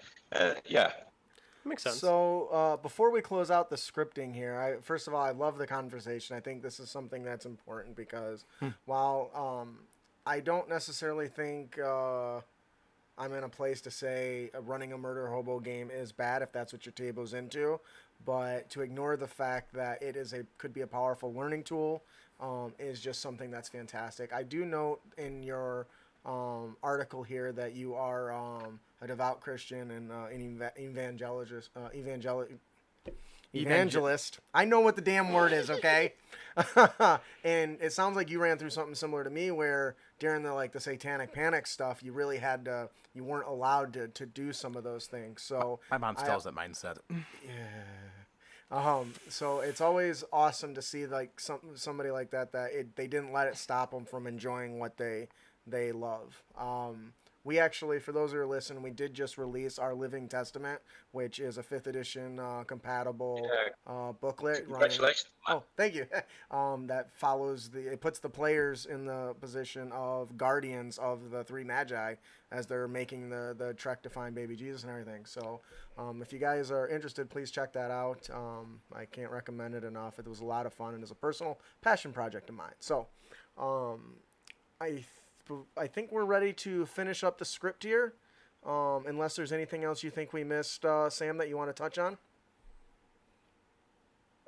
Yeah. Makes sense. So before we close out the scripting here, first of all, I love the conversation. I think this is something that's important because while I don't necessarily think I'm in a place to say running a Murder Hobo game is bad if that's what your table's into, but to ignore the fact that it could be a powerful learning tool is just something that's fantastic. I do note in your article here that you are a devout Christian and an evangelist. I know what the damn word is, okay? And it sounds like you ran through something similar to me, where during the satanic panic stuff, you really you weren't allowed to do some of those things. So My mom still has that mindset. So it's always awesome to see somebody like that they didn't let it stop them from enjoying what they love. We actually, for those who are listening, we did just release our Living Testament, which is a 5th edition compatible booklet. Congratulations. Oh, thank you. That follows it puts the players in the position of guardians of the 3 magi as they're making the trek to find baby Jesus and everything. So if you guys are interested, please check that out. I can't recommend it enough. It was a lot of fun and is a personal passion project of mine. So I think we're ready to finish up the script here. Unless there's anything else you think we missed, Sam, that you want to touch on?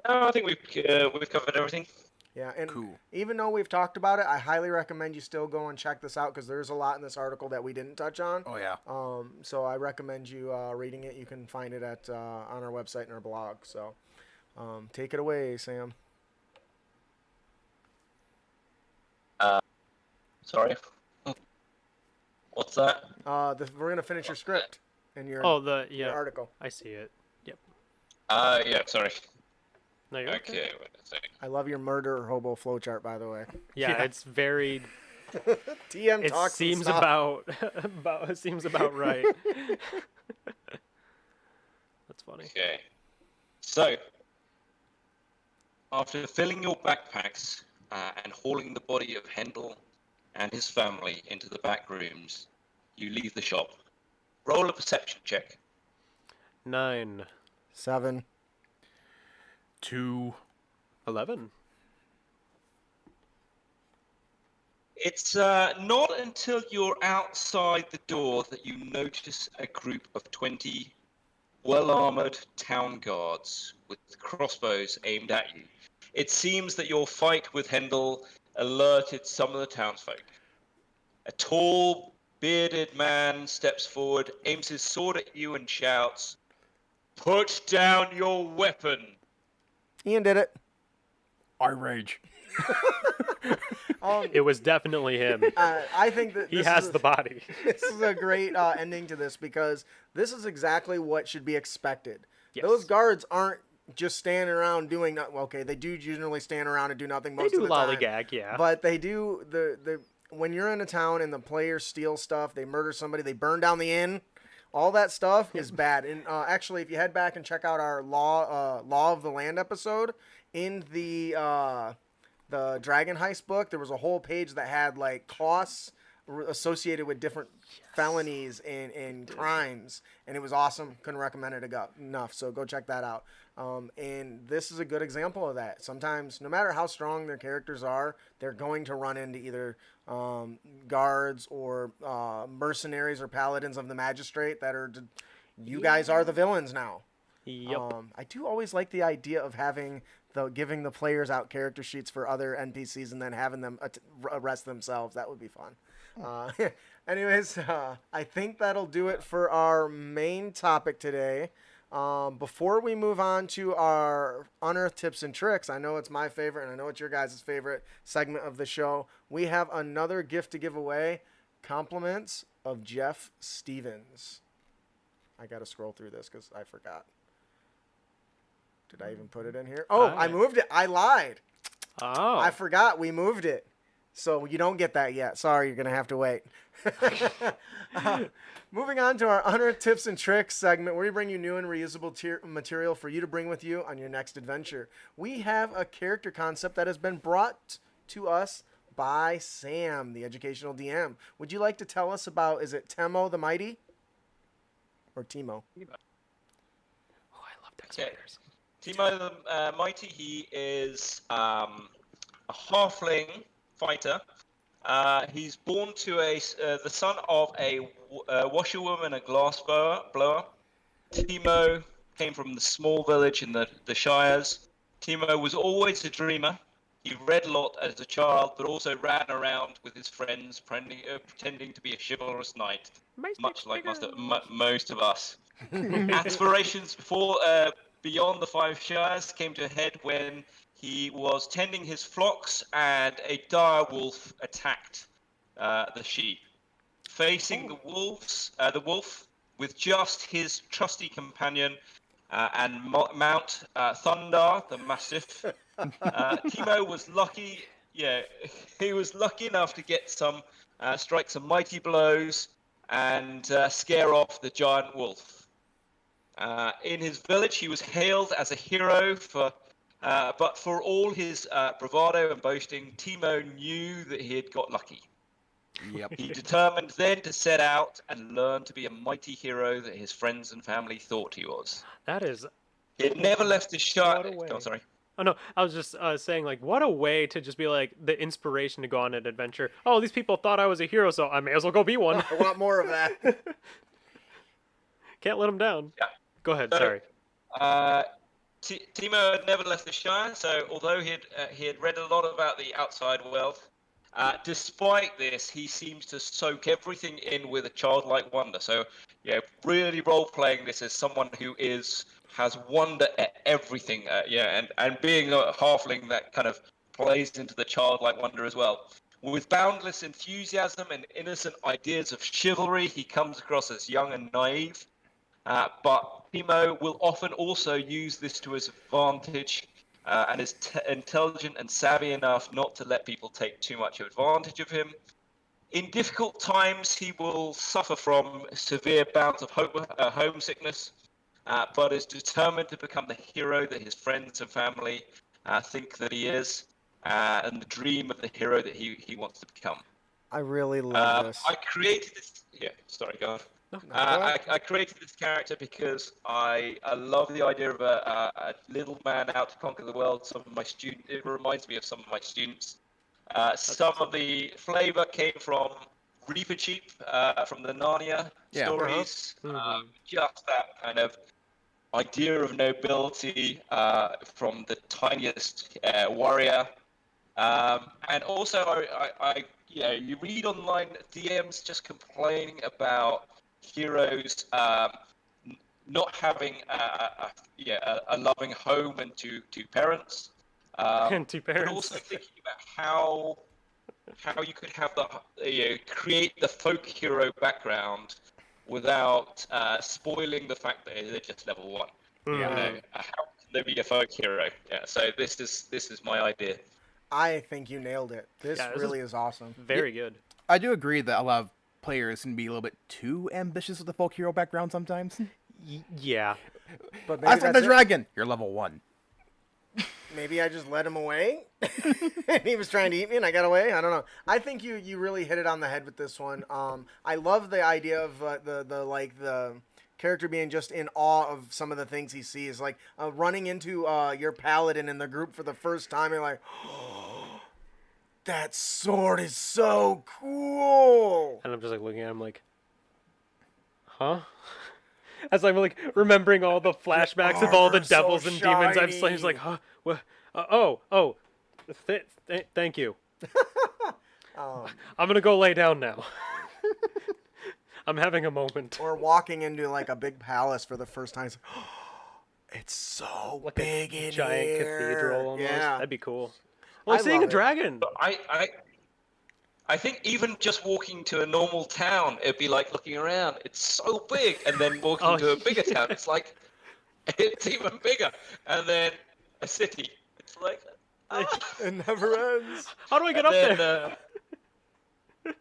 No, I think we've covered everything. Yeah, and Cool. even though we've talked about it, I highly recommend you still go and check this out because there's a lot in this article that we didn't touch on. Oh, yeah. So I recommend you reading it. You can find it on our website and our blog. So take it away, Sam. Sorry. What's that? We're gonna finish your script and your your article. I see it. Yep. Yeah, sorry. No, you're okay. Okay, wait a second. I love your Murder Hobo flowchart, by the way. Yeah, it's very. TM It talks and seems stuff. it seems about right. That's funny. Okay. So, after filling your backpacks and hauling the body of Hendel and his family into the back rooms, you leave the shop. Roll a perception check. 9. 7. 2. 11. It's not until you're outside the door that you notice a group of 20 well-armored town guards with crossbows aimed at you. It seems that your fight with Hendel alerted some of the townsfolk. A tall, bearded man steps forward, aims his sword at you, and shouts, "Put down your weapon!" Ian did it. I rage. It was definitely him. I think that He has the body. This is a great ending to this because this is exactly what should be expected. Yes. Those guards aren't just standing around doing nothing. Okay, they do generally stand around and do nothing most They of do the time. lollygag, yeah. But they do the when you're in a town and the players steal stuff, they murder somebody, they burn down the inn. All that stuff is bad. And actually, if you head back and check out our law of the land episode in the Dragon Heist book, there was a whole page that had like costs associated with different felonies and crimes, and it was awesome. Couldn't recommend it enough. So go check that out. And this is a good example of that. Sometimes, no matter how strong their characters are, they're going to run into either guards or mercenaries or paladins of the magistrate that are. You guys are the villains now. Yep. I do always like the idea of giving the players out character sheets for other NPCs and then having them arrest themselves. That would be fun. Anyways, I think that'll do it for our main topic today. Before we move on to our Unearthed tips and tricks, I know it's my favorite and I know it's your guys' favorite segment of the show. We have another gift to give away. Compliments of Jeff Stevens. I got to scroll through this because I forgot. Did I even put it in here? Oh, I moved it. I lied. Oh. I forgot we moved it. So you don't get that yet. Sorry, you're going to have to wait. Moving on to our Unearthed tips and tricks segment where we bring you new and reusable material for you to bring with you on your next adventure. We have a character concept that has been brought to us by Sam, the educational DM. Would you like to tell us about, is it Temo the Mighty? Or Timo? Oh, I love Dex Okay. Fighters. Timo the Mighty, he is a halfling fighter. He's born to the son of a washerwoman and a glass blower. Timo came from the small village in the Shires. Timo was always a dreamer. He read a lot as a child, but also ran around with his friends, pretending to be a chivalrous knight, much like most of us. Aspirations beyond the Five Shires came to a head when he was tending his flocks and a dire wolf attacked the sheep. Facing the wolf with just his trusty companion and Mount Thunder, the Mastiff, Timo was lucky. Yeah, he was lucky enough to get strike some mighty blows and scare off the giant wolf. In his village, he was hailed as a hero but for all his bravado and boasting, Timo knew that he had got lucky. Yep. He determined then to set out and learn to be a mighty hero that his friends and family thought he was. That is. He had never left his shire. What a way. Oh, sorry. Oh no, I was just saying, like, what a way to just be like the inspiration to go on an adventure. Oh, these people thought I was a hero, so I may as well go be one. I want more of that. Can't let them down. Yeah. Go ahead. So, Sorry. Timo had never left the Shire, so although he had read a lot about the outside world, despite this, he seems to soak everything in with a childlike wonder. So, yeah, really role-playing this as someone who has wonder at everything. And being a halfling, that kind of plays into the childlike wonder as well. With boundless enthusiasm and innocent ideas of chivalry, he comes across as young and naive. But Timo will often also use this to his advantage and is intelligent and savvy enough not to let people take too much advantage of him. In difficult times, he will suffer from severe bouts of homesickness, but is determined to become the hero that his friends and family think that he is, and the dream of the hero that he wants to become. I really love this. I created this. Yeah, sorry, go on. I created this character because I love the idea of a little man out to conquer the world. It reminds me of some of my students. Some of the flavor came from Reaper Cheap, from the Narnia Yeah. stories. Uh-huh. Just that kind of idea of nobility from the tiniest warrior. And also, you read online DMs just complaining about heroes not having a loving home and two parents, And two but parents. also thinking about how you could have create the folk hero background without spoiling the fact that they're just level 1. Yeah. You know, how can they be a folk hero? Yeah, so this is my idea. I think you nailed it. This Yeah, this really is awesome. Very good. I do agree that a lot of players can be a little bit too ambitious with the folk hero background sometimes. Yeah. But I maybe found that's the it. dragon. You're level 1. Maybe I just led him away and he was trying to eat me and I got away. I don't know. I think you really hit it on the head with this one. I love the idea of the character being just in awe of some of the things he sees, like running into your paladin in the group for the first time and like, oh, that sword is so cool. And I'm just like looking at him like, huh? As I'm like remembering all the flashbacks of all the armor's so devils and demons I've slain. He's shiny. like, huh? What? Thank you. I'm gonna go lay down now. I'm having a moment. Or walking into like a big palace for the first time. It's like, oh, it's so Like big a in giant here. cathedral almost. Yeah. That'd be cool. Well, I seeing a love it. dragon. I think even just walking to a normal town, it'd be like looking around. It's so big, and then walking Oh, to a bigger town, it's like it's even bigger, and then a city, it's like It never ends. How do I get and up then, there?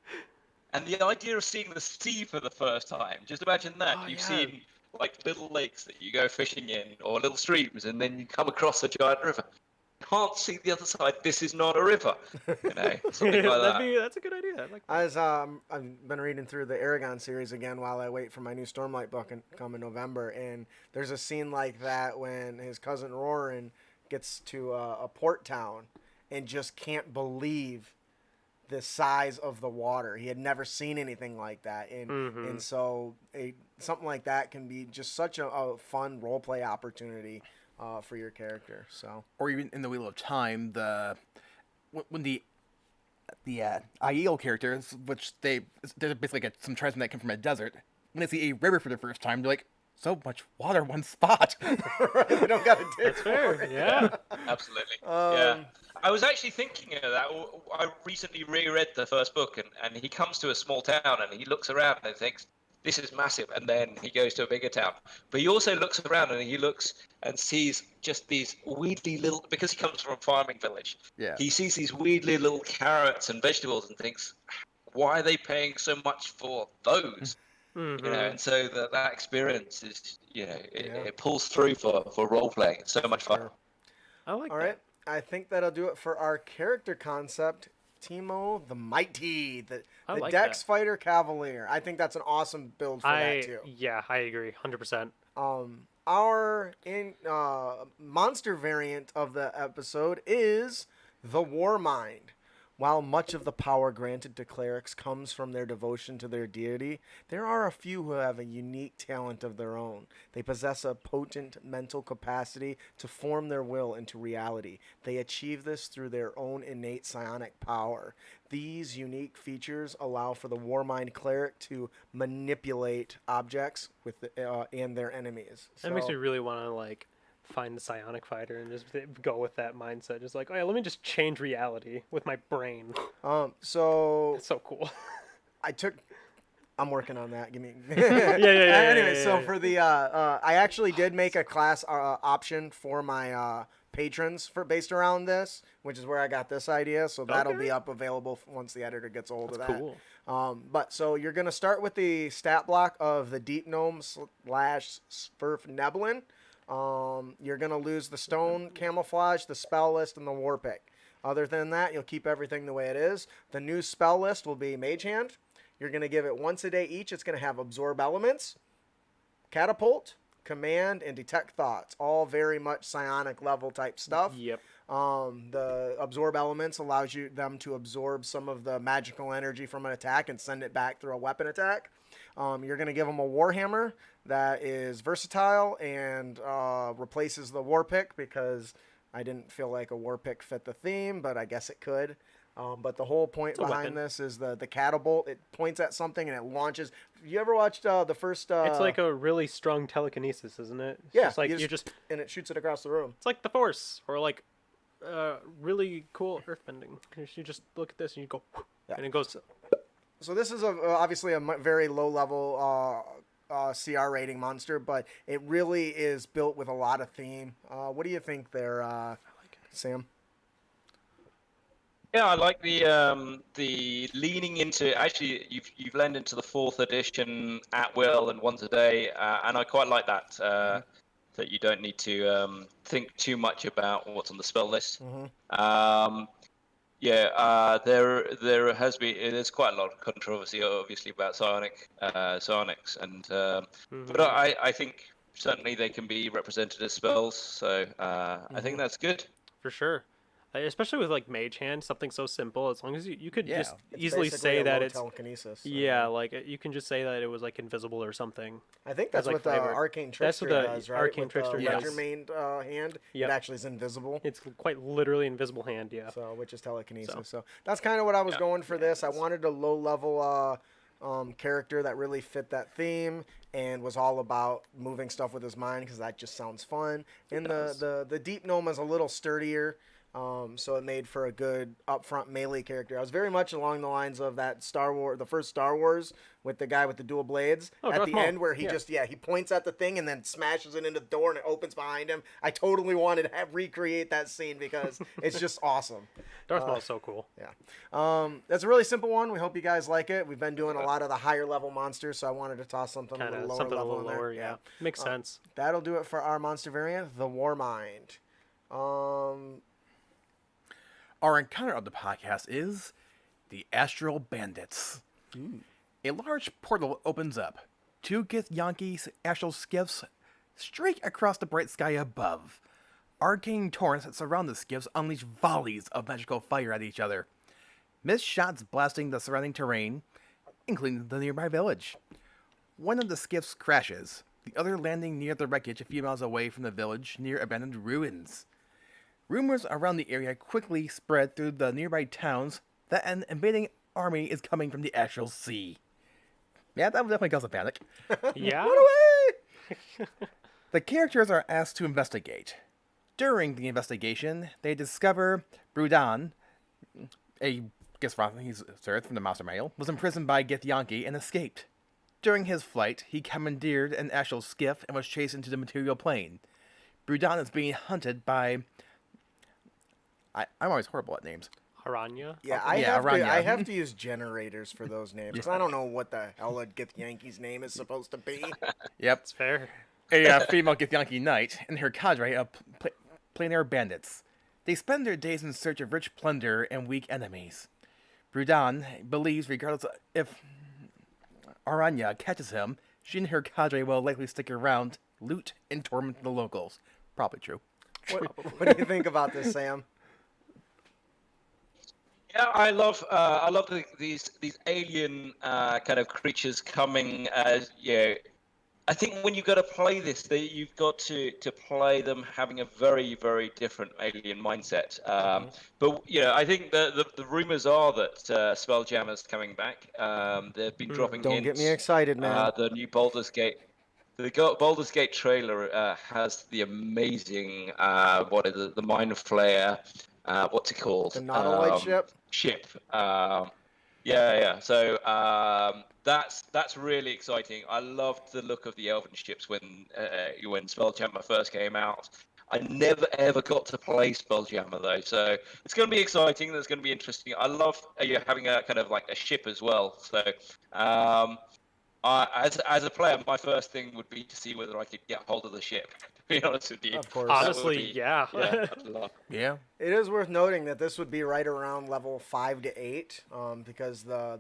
and the idea of seeing the sea for the first time. Just imagine that Oh, you've yeah. seen like little lakes that you go fishing in, or little streams, and then you come across a giant river. Can't see the other side. This is not a river. You know, something like that. That's a good idea. I like that. As I've been reading through the Aragon series again while I wait for my new Stormlight book and come in November, and there's a scene like that when his cousin Roran gets to a port town and just can't believe the size of the water. He had never seen anything like that, and so something like that can be just such a fun role play opportunity for your character. So, Or even in the Wheel of Time, when the Aiel characters, which they're basically like some tribesmen that come from a desert, when they see a river for the first time, they're like, so much water, one spot. they don't got to dig. That's fair. Yeah. Absolutely. Yeah. I was actually thinking of that. I recently reread the first book, and he comes to a small town, and he looks around and thinks, this is massive, and then he goes to a bigger town. But he also looks around, and he looks and sees just these weedly little, because he comes from a farming village, Yeah. he sees these weedly little carrots and vegetables and thinks, why are they paying so much for those? You know, and so that experience is, it pulls through for role playing. It's so much fun. I like All that. right, I think that'll do it for our character concept. Timo the Mighty, the like Dex that. Fighter Cavalier. I think that's an awesome build for that too. Yeah, I agree, 100%. Our monster variant of the episode is the War Mind. While much of the power granted to clerics comes from their devotion to their deity, there are a few who have a unique talent of their own. They possess a potent mental capacity to form their will into reality. They achieve this through their own innate psionic power. These unique features allow for the Warmind cleric to manipulate objects and their enemies. That makes me really want to find the psionic fighter and just go with that mindset. Just like, oh yeah, let me just change reality with my brain. So It's so cool. I'm working on that. Give me. yeah. Anyway, so yeah. for the I actually did make a class option for my patrons based around this, which is where I got this idea. So that'll be up available once the editor gets a hold of that. Cool. But so you're gonna start with the stat block of the Deep Gnome / Sperf Neblin. You're gonna lose the Stone Camouflage, the Spell List, and the War Pick. Other than that, you'll keep everything the way it is. The new spell list will be Mage Hand. You're going to give it once a day each. It's going to have Absorb Elements, Catapult, Command, and Detect Thoughts. All very much psionic level type stuff. Yep. The absorb elements allows them to absorb some of the magical energy from an attack and send it back through a weapon attack. You're going to give them a warhammer that is versatile and replaces the war pick, because I didn't feel like a war pick fit the theme, but I guess it could. But the whole point behind weapon. this is the catapult. It points at something and it launches. You ever watched the first? It's like a really strong telekinesis, isn't it? It's yeah, just like you just and it shoots it across the room. it's like the Force, or like really cool earthbending. You just look at this and you go, Yeah. and it goes. So this is obviously a very low level CR rating monster, but it really is built with a lot of theme. What do you think there, Sam? Yeah, I like the leaning into. Actually, you've leaned into the 4th edition at will and once a day, and I quite like that. That you don't need to think too much about what's on the spell list. There's quite a lot of controversy, obviously, about psionics, and but I think certainly they can be represented as spells. So I think that's good. For sure. Especially with like Mage Hand, something so simple. As long as you could Yeah. just It's easily basically say a that low it's telekinesis. yeah, like you can just say that it was like invisible or something. I think that's As, like, what the flavor. Arcane That's Trickster what the does, right? Arcane With Trickster the does. Ledger main hand, Yep. it actually is invisible. It's quite literally invisible hand. Yeah. So, which is telekinesis. So that's kind of what I was going for this. I wanted a low level character that really fit that theme and was all about moving stuff with his mind, because that just sounds fun. And the Deep Gnome is a little sturdier. So it made for a good upfront melee character. I was very much along the lines of that the first Star Wars, with the guy with the dual blades Oh, at Darth the Maul. end, where he he points at the thing and then smashes it into the door and it opens behind him. I totally wanted to recreate that scene because it's just awesome. Darth Maul is so cool. Yeah. That's a really simple one. We hope you guys like it. We've been doing a lot of the higher level monsters, so I wanted to toss something a little lower Something a level little in lower. there. Yeah. Makes sense. That'll do it for our monster variant, the War Mind. Our encounter of the podcast is the Astral Bandits. A large portal opens up. 2 Githyanki's astral skiffs streak across the bright sky above. Arcane torrents that surround the skiffs unleash volleys of magical fire at each other. Mist shots blasting the surrounding terrain, including the nearby village. One of the skiffs crashes, the other landing near the wreckage a few miles away from the village near abandoned ruins. Rumors around the area quickly spread through the nearby towns that an invading army is coming from the Astral Sea. Yeah, that would definitely cause a panic. Yeah. The characters are asked to investigate. During the investigation, they discover Brudan, a he's Earth from the Master Manual, was imprisoned by Githyanki and escaped. During his flight, he commandeered an astral skiff and was chased into the material plane. Brudan is being hunted by... I'm always horrible at names. Aranya. Yeah, Aranya. I have to use generators for those names, because I don't know what the hell a Githyanki's name is supposed to be. Yep. It's fair. A female Githyanki knight and her cadre of planar bandits. They spend their days in search of rich plunder and weak enemies. Brudan believes regardless if Aranya catches him, she and her cadre will likely stick around, loot, and torment the locals. Probably true. What do you think about this, Sam? Yeah, I love these alien kind of creatures coming. I think when you've got to play this, you've got to play them having a very, very different alien mindset. But I think the rumors are that Spelljammer's coming back. They've been dropping Don't hints. get me excited, man. The new Baldur's Gate. The Baldur's Gate trailer has the amazing the Mind Flayer. What's it called? The Nautiloid ship? Yeah. So that's really exciting. I loved the look of the Elven ships when Spelljammer first came out. I never ever got to play Spelljammer though, so it's going to be exciting. That's going to be interesting. I love having a kind of like a ship as well. So as a player, my first thing would be to see whether I could get hold of the ship. To be honest with you, Of course. Honestly, yeah. I'd love. Yeah. It is worth noting that this would be right around level 5 to 8, because I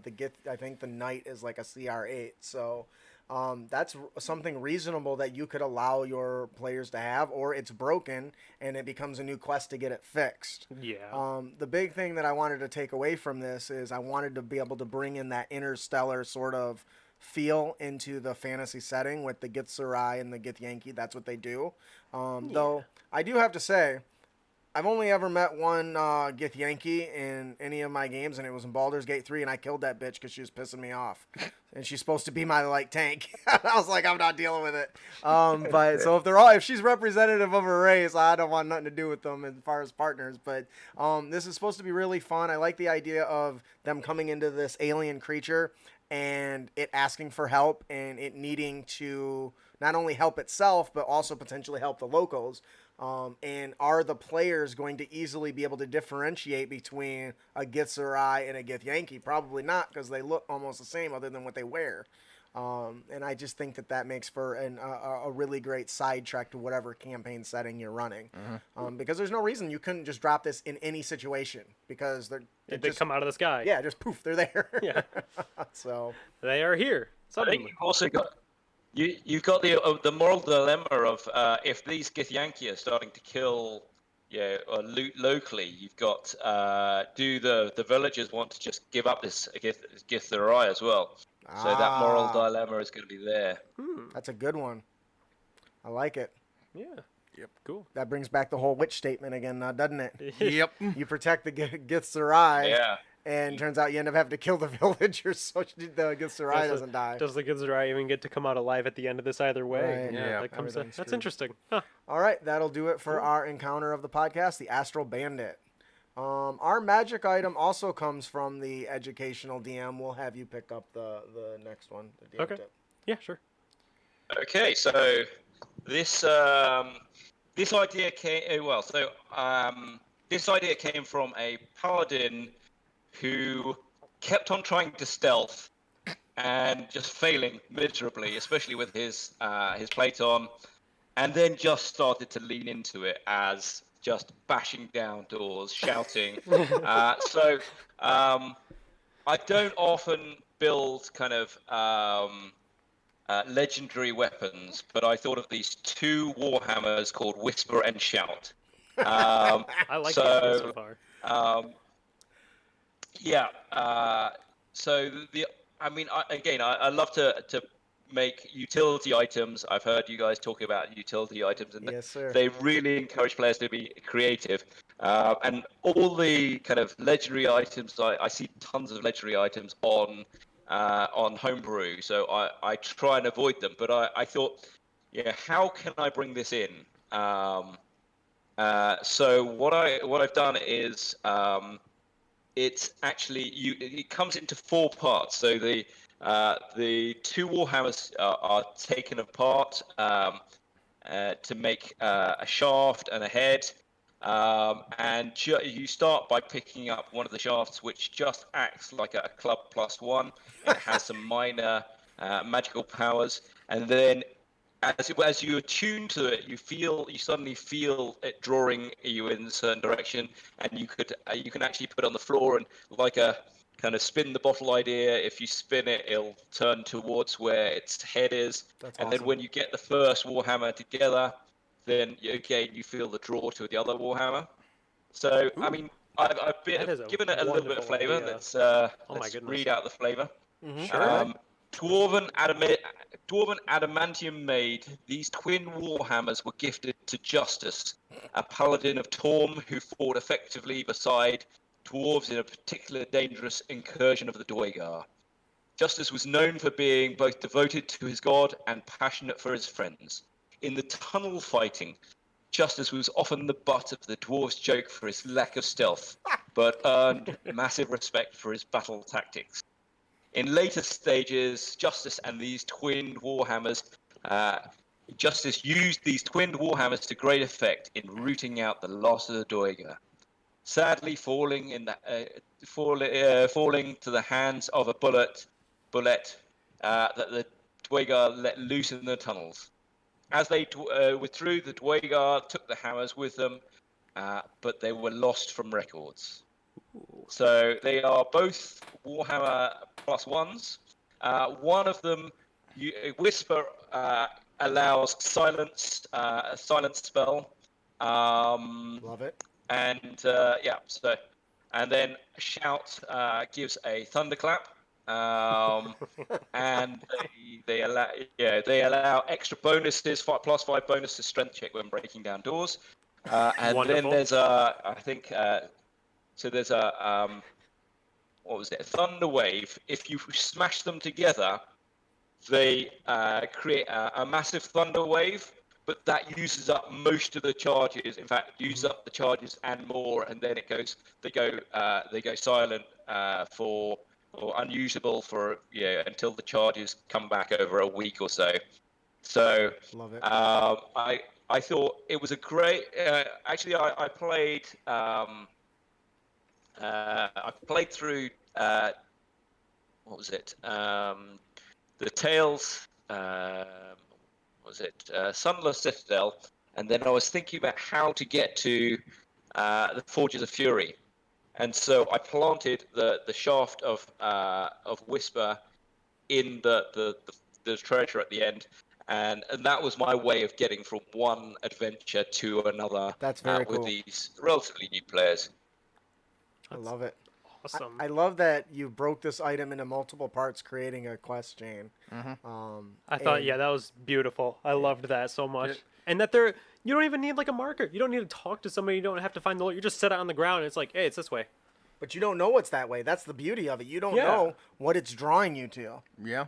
think the knight is like a CR 8. So That's something reasonable that you could allow your players to have, or it's broken and it becomes a new quest to get it fixed. Yeah. The big thing that I wanted to take away from this is I wanted to be able to bring in that interstellar sort of feel into the fantasy setting with the Githzerai and the Githyanki. That's what they do. Though I do have to say, I've only ever met one Githyanki in any of my games, and it was in Baldur's Gate 3, and I killed that bitch because she was pissing me off. And she's supposed to be my light tank. I was like, I'm not dealing with it. But so if she's representative of a race, I don't want nothing to do with them as far as partners. But this is supposed to be really fun. I like the idea of them coming into this alien creature and it asking for help and it needing to not only help itself, but also potentially help the locals. And are the players going to easily be able to differentiate between a Githzerai and a Githyanki? Probably not, because they look almost the same other than what they wear. And I just think that makes for a really great sidetrack to whatever campaign setting you're running. Because there's no reason you couldn't just drop this in any situation, because They come out of the sky. yeah, just poof, they're there. Yeah. So They are here. I think Suddenly. you've also got you've got the moral dilemma of if these Githyanki are starting to kill, or loot locally, you've got do the villagers want to just give up this Githzerai as well? So that moral dilemma is going to be there. that's a good one. I like it. Yeah. Yep. Cool. That brings back the whole witch statement again, doesn't it? Yep. You protect the Githzerai, Yeah. and turns out you end up having to kill the villagers so the Githzerai doesn't die. Does the Githzerai even get to come out alive at the end of this either way? Right. Yeah. That comes to, Everything's that's screwed. interesting. Huh. All right, that'll do it for our encounter of the podcast, the Astral Bandit. Our magic item also comes from the educational DM. We'll have you pick up the next one. The DM Okay. tip. Yeah, sure. Okay, so this this idea came this idea came from a paladin who kept on trying to stealth and just failing miserably, especially with his plate on, and then just started to lean into it as just bashing down doors, shouting. I don't often build kind of legendary weapons, but I thought of these two warhammers called Whisper and Shout. I like the idea so far. I love to make utility items. I've heard you guys talk about utility items, and Yes, sir. they really encourage players to be creative. And all the kind of legendary items, I see tons of legendary items on homebrew, so I try and avoid them. But I thought, how can I bring this in? So what I've done is it's actually it comes into four parts. So the two warhammers are taken apart to make a shaft and a head. And you start by picking up one of the shafts, which just acts like a club +1. It has some minor magical powers, and then as you attune to it, you suddenly feel it drawing you in a certain direction, and you can actually put it on the floor and like a kind of spin the bottle idea. If you spin it, it'll turn towards where its head is, That's and awesome. then when you get the first warhammer together, then again you feel the draw to the other warhammer. So I mean, I've That is a given it a little bit of wonderful flavor. idea. Let's my let's goodness. read out the flavor. Sure. Dwarven adamantium made, these twin warhammers were gifted to Justice, a paladin of Torm who fought effectively beside dwarves in a particularly dangerous incursion of the Dwaygar. Justice was known for being both devoted to his god and passionate for his friends. In the tunnel fighting, Justice was often the butt of the dwarves' joke for his lack of stealth, but earned massive respect for his battle tactics. In later stages, Justice and these twinned warhammers, Justice used these twinned warhammers to great effect in rooting out the loss of the Dwaygar. Sadly, falling to the hands of a bullet that the Dwaygar let loose in the tunnels. As they withdrew, the Dwaygar took the hammers with them, but they were lost from records. So they are both Warhammer +1s. One of them Whisper allows a silence spell. Love it. And and then shout gives a thunderclap. And they allow extra bonuses, +5 bonus to strength check when breaking down doors. And Wonderful. then there's there's a what was it? A thunder wave. If you smash them together, they create a massive thunder wave, but that uses up most of the charges. In fact, uses up the charges and more, and then they go silent or unusable for until the charges come back over a week or so. So Love it. I thought it was a great. Actually, I played. I played through. What was it? The Tales. Was it Sunless Citadel? And then I was thinking about how to get to the Forges of Fury. And so I planted the shaft of Whisper in the treasure at the end, and that was my way of getting from one adventure to another. That's very cool. With these relatively new players. I love it. Awesome. I love that you broke this item into multiple parts, creating a quest chain. I thought, that was beautiful. I loved that so much. And that you don't even need like a marker. You don't need to talk to somebody. You don't have to find the. You just set it on the ground. And it's like, hey, it's this way. But you don't know it's that way. That's the beauty of it. You don't know what it's drawing you to. Yeah.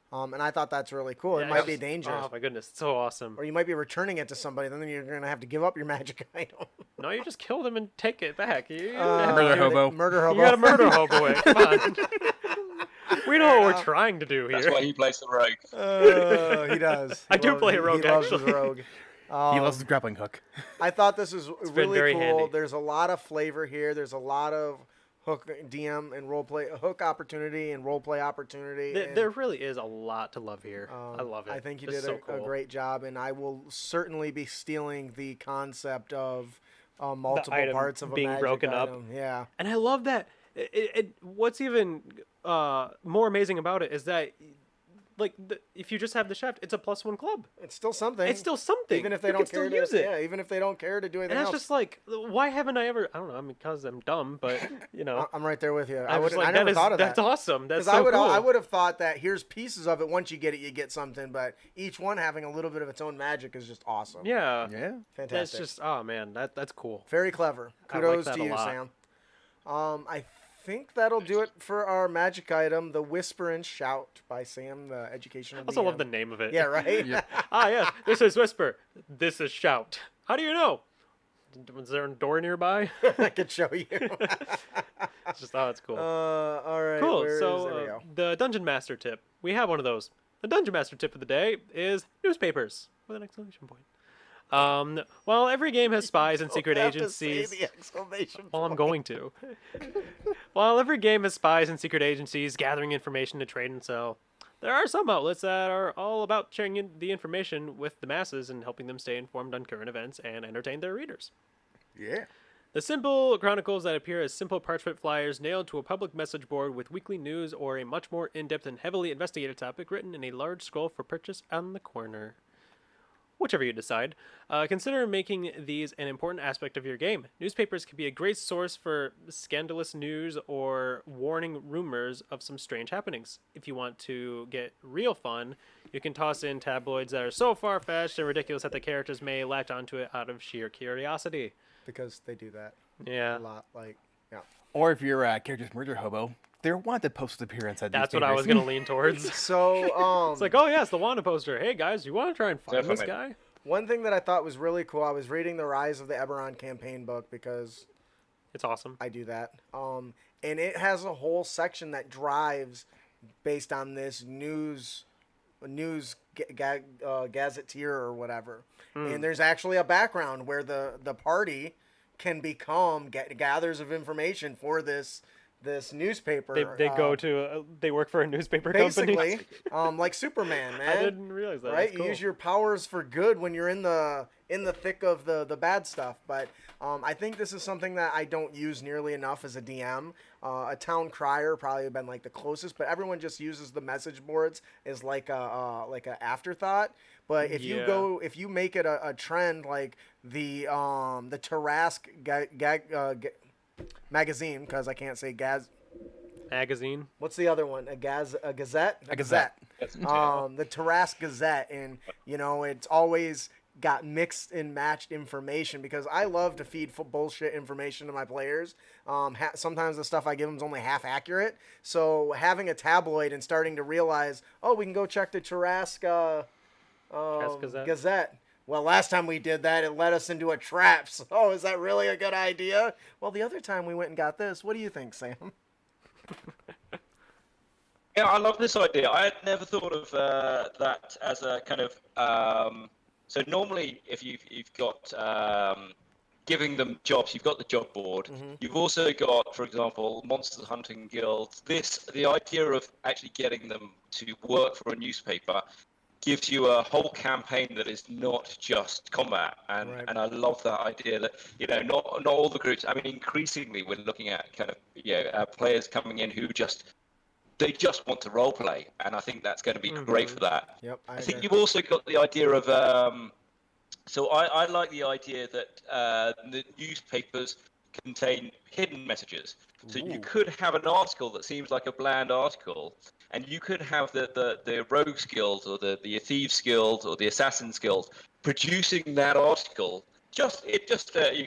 And I thought that's really cool. It might be dangerous. Oh my goodness, it's so awesome. Or you might be returning it to somebody, then you're going to have to give up your magic item. No, you just kill them and take it back. Murder hobo. Murder hobo. You got to murder hobo it. Come on. We know what we're trying to do here. That's why he plays the rogue. He does. I do play a rogue, He loves his actually. rogue. He loves his grappling hook. I thought this was been really very cool. handy. There's a lot of flavor here. There's a lot of hook DM and roleplay, hook opportunity and roleplay opportunity. There really is a lot to love here. I love it. I think you It's did so a cool. great job, and I will certainly be stealing the concept of multiple item parts of a being magic broken up. item. Yeah. And I love that. What's even more amazing about it is that, like, if you just have the shaft, it's a +1 club. It's still something. It's still something. Even if they You don't can still care to use it. Yeah, even if they don't care to do anything And that's else. just like, why haven't I ever? I don't know. I mean, because I'm dumb, but you know. I'm right there with you. I was like, never thought of that. That's awesome. That's 'Cause so cool. I would have thought that here's pieces of it. Once you get it, you get something. But each one having a little bit of its own magic is just awesome. Yeah. Yeah. Fantastic. That's just, oh man, that's cool. Very clever. I like Kudos that to a you, lot. Sam. I think that'll do it for our magic item, the Whisper and Shout by Sam, the educational. I also love the name of it. Yeah, right? Ah, yes. This is Whisper. This is Shout. How do you know? Was there a door nearby? I could show you. It's just, oh, it's cool. All right. Cool. There we So go. the Dungeon Master tip. We have one of those. The Dungeon Master tip of the day is newspapers with an exclamation point. While every game has spies and secret Have to say agencies. the exclamation Well, I'm point. going to. While every game has spies and secret agencies gathering information to trade and sell, there are some outlets that are all about sharing the information with the masses and helping them stay informed on current events and entertain their readers. Yeah. The simple chronicles that appear as simple parchment flyers nailed to a public message board with weekly news or a much more in-depth and heavily investigated topic written in a large scroll for purchase on the corner. Whichever you decide, consider making these an important aspect of your game. Newspapers can be a great source for scandalous news or warning rumors of some strange happenings. If you want to get real fun, you can toss in tabloids that are so far-fetched and ridiculous that the characters may latch onto it out of sheer curiosity. Because they do that Yeah, a lot. Like, yeah. Or if your character's Murder Hobo, their wanted posters appear inside that's what I was going to lean towards. So, It's like, oh yes, the Wanda poster. Hey guys, you want to try and find this Definitely. guy? one thing that I thought was really cool, I was reading the Rise of the Eberron campaign book because It's awesome. I do that. And it has a whole section that drives based on this news gazetteer or whatever. And there's actually a background where the party can become gathers of information for this this newspaper. They go to they work for a newspaper company. Basically, like Superman, man. I didn't realize that. Right, That's you cool. use your powers for good when you're in the thick of the bad stuff. But I think this is something that I don't use nearly enough as a DM. A town crier probably have been like the closest, but everyone just uses the message boards as like a afterthought. But if if you make it a trend like the Tarask magazine, because I can't say Magazine. What's the other one? A gazette? A gazette. The Tarask Gazette, and it's always got mixed and matched information because I love to feed bullshit information to my players. Sometimes the stuff I give them is only half accurate. So having a tabloid and starting to realize, oh, we can go check the Tarask Gazette. Well, last time we did that, it led us into a trap. So, is that really a good idea? Well, the other time we went and got this. What do you think, Sam? Yeah, I love this idea. I had never thought of that as a kind of. So normally, if you've got giving them jobs, you've got the job board. Mm-hmm. You've also got, for example, monster hunting guilds. The idea of actually getting them to work for a newspaper gives you a whole campaign that is not just combat, and Right. and I love that idea that not all the groups. I mean, increasingly we're looking at kind of players coming in who just want to role play, and I think that's going to be great for that. Yep, I think you've also got the idea of so I like the idea that the newspapers contain hidden messages. So you could have an article that seems like a bland article, and you could have the rogues guild or the thieves guild or the assassins guild producing that article. You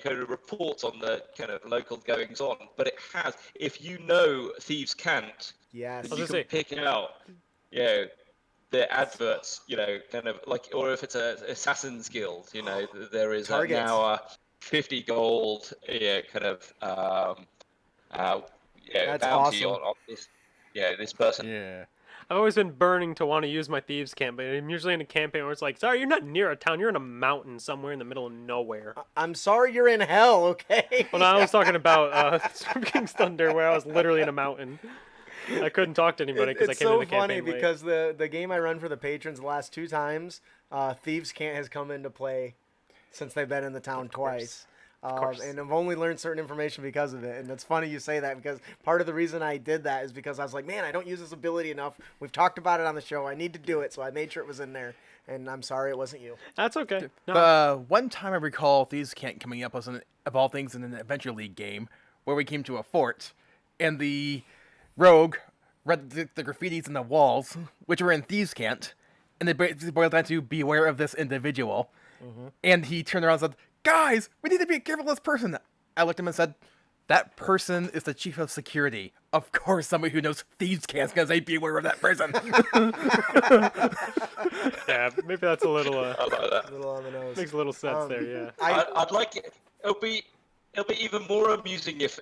kind of reports on the kind of local goings on, but it has, if thieves can't, Yes. then you can pick out, the adverts, kind of like, or if it's an assassin's guild, there is now a 50 gold, kind of That's bounty awesome. on this, this person. Yeah. I've always been burning to want to use my thieves camp, but I'm usually in a campaign where it's like, sorry, you're not near a town, you're in a mountain somewhere in the middle of nowhere. I'm sorry you're in hell, okay? Well, no, I was talking about Storm King's Thunder, where I was literally in a mountain. I couldn't talk to anybody because I came in the campaign It's so funny because the game I run for the patrons the last 2 times, Thieves Cant has come into play since they've been in the town twice. And I've only learned certain information because of it. And it's funny you say that because part of the reason I did that is because I was like, man, I don't use this ability enough. We've talked about it on the show. I need to do it. So I made sure it was in there. And I'm sorry it wasn't you. That's okay. No. One time I recall Thieves Cant coming up as of all things in an Adventure League game where we came to a fort and the rogue read the graffitis in the walls, which were in Thieves Cant, and they boiled down to beware of this individual. Mm-hmm. And he turned around and said, guys, we need to be careful of this person. I looked at him and said, that person is the chief of security. Of course, somebody who knows Thieves Cant's going to say beware of that person. Yeah, maybe that's a little, I like that. A little on the nose. makes a little sense there, yeah. I'd like it. It'll be even more amusing if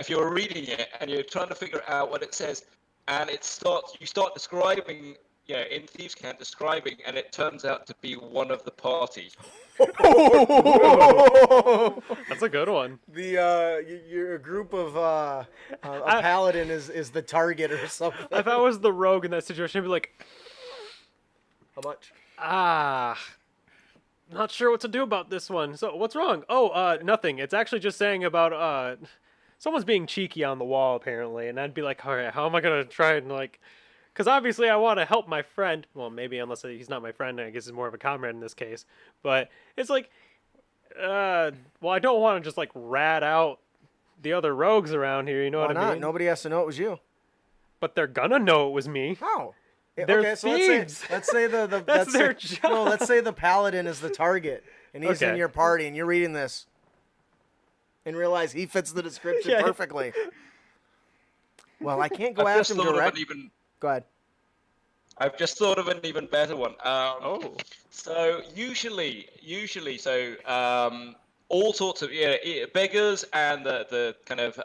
you're reading it and you're trying to figure out what it says, and you start describing, in Thieves Cant describing, and it turns out to be one of the party. That's a good one. Your group of a paladin is the target or something. If I was the rogue in that situation, I'd be like, How much? not sure what to do about this one. So what's wrong? Oh, nothing. It's actually just saying about someone's being cheeky on the wall apparently, and I'd be like, all right, how am I gonna try and because obviously I want to help my friend. Well, maybe unless he's not my friend, I guess he's more of a comrade in this case. But it's like, well, I don't want to just rat out the other rogues around here. You know Why what I not? mean? Nobody has to know it was you. But they're gonna know it was me. How? They're okay, so thieves. let's say the That's their job. No, let's say the paladin is the target, and he's in Okay. your party, and you're reading this, and realize he fits the description Yeah. perfectly. Well, I can't go I've after just him thought direct. of an even. Go ahead. I've just thought of an even better one. Oh. So usually, all sorts of beggars and the kind of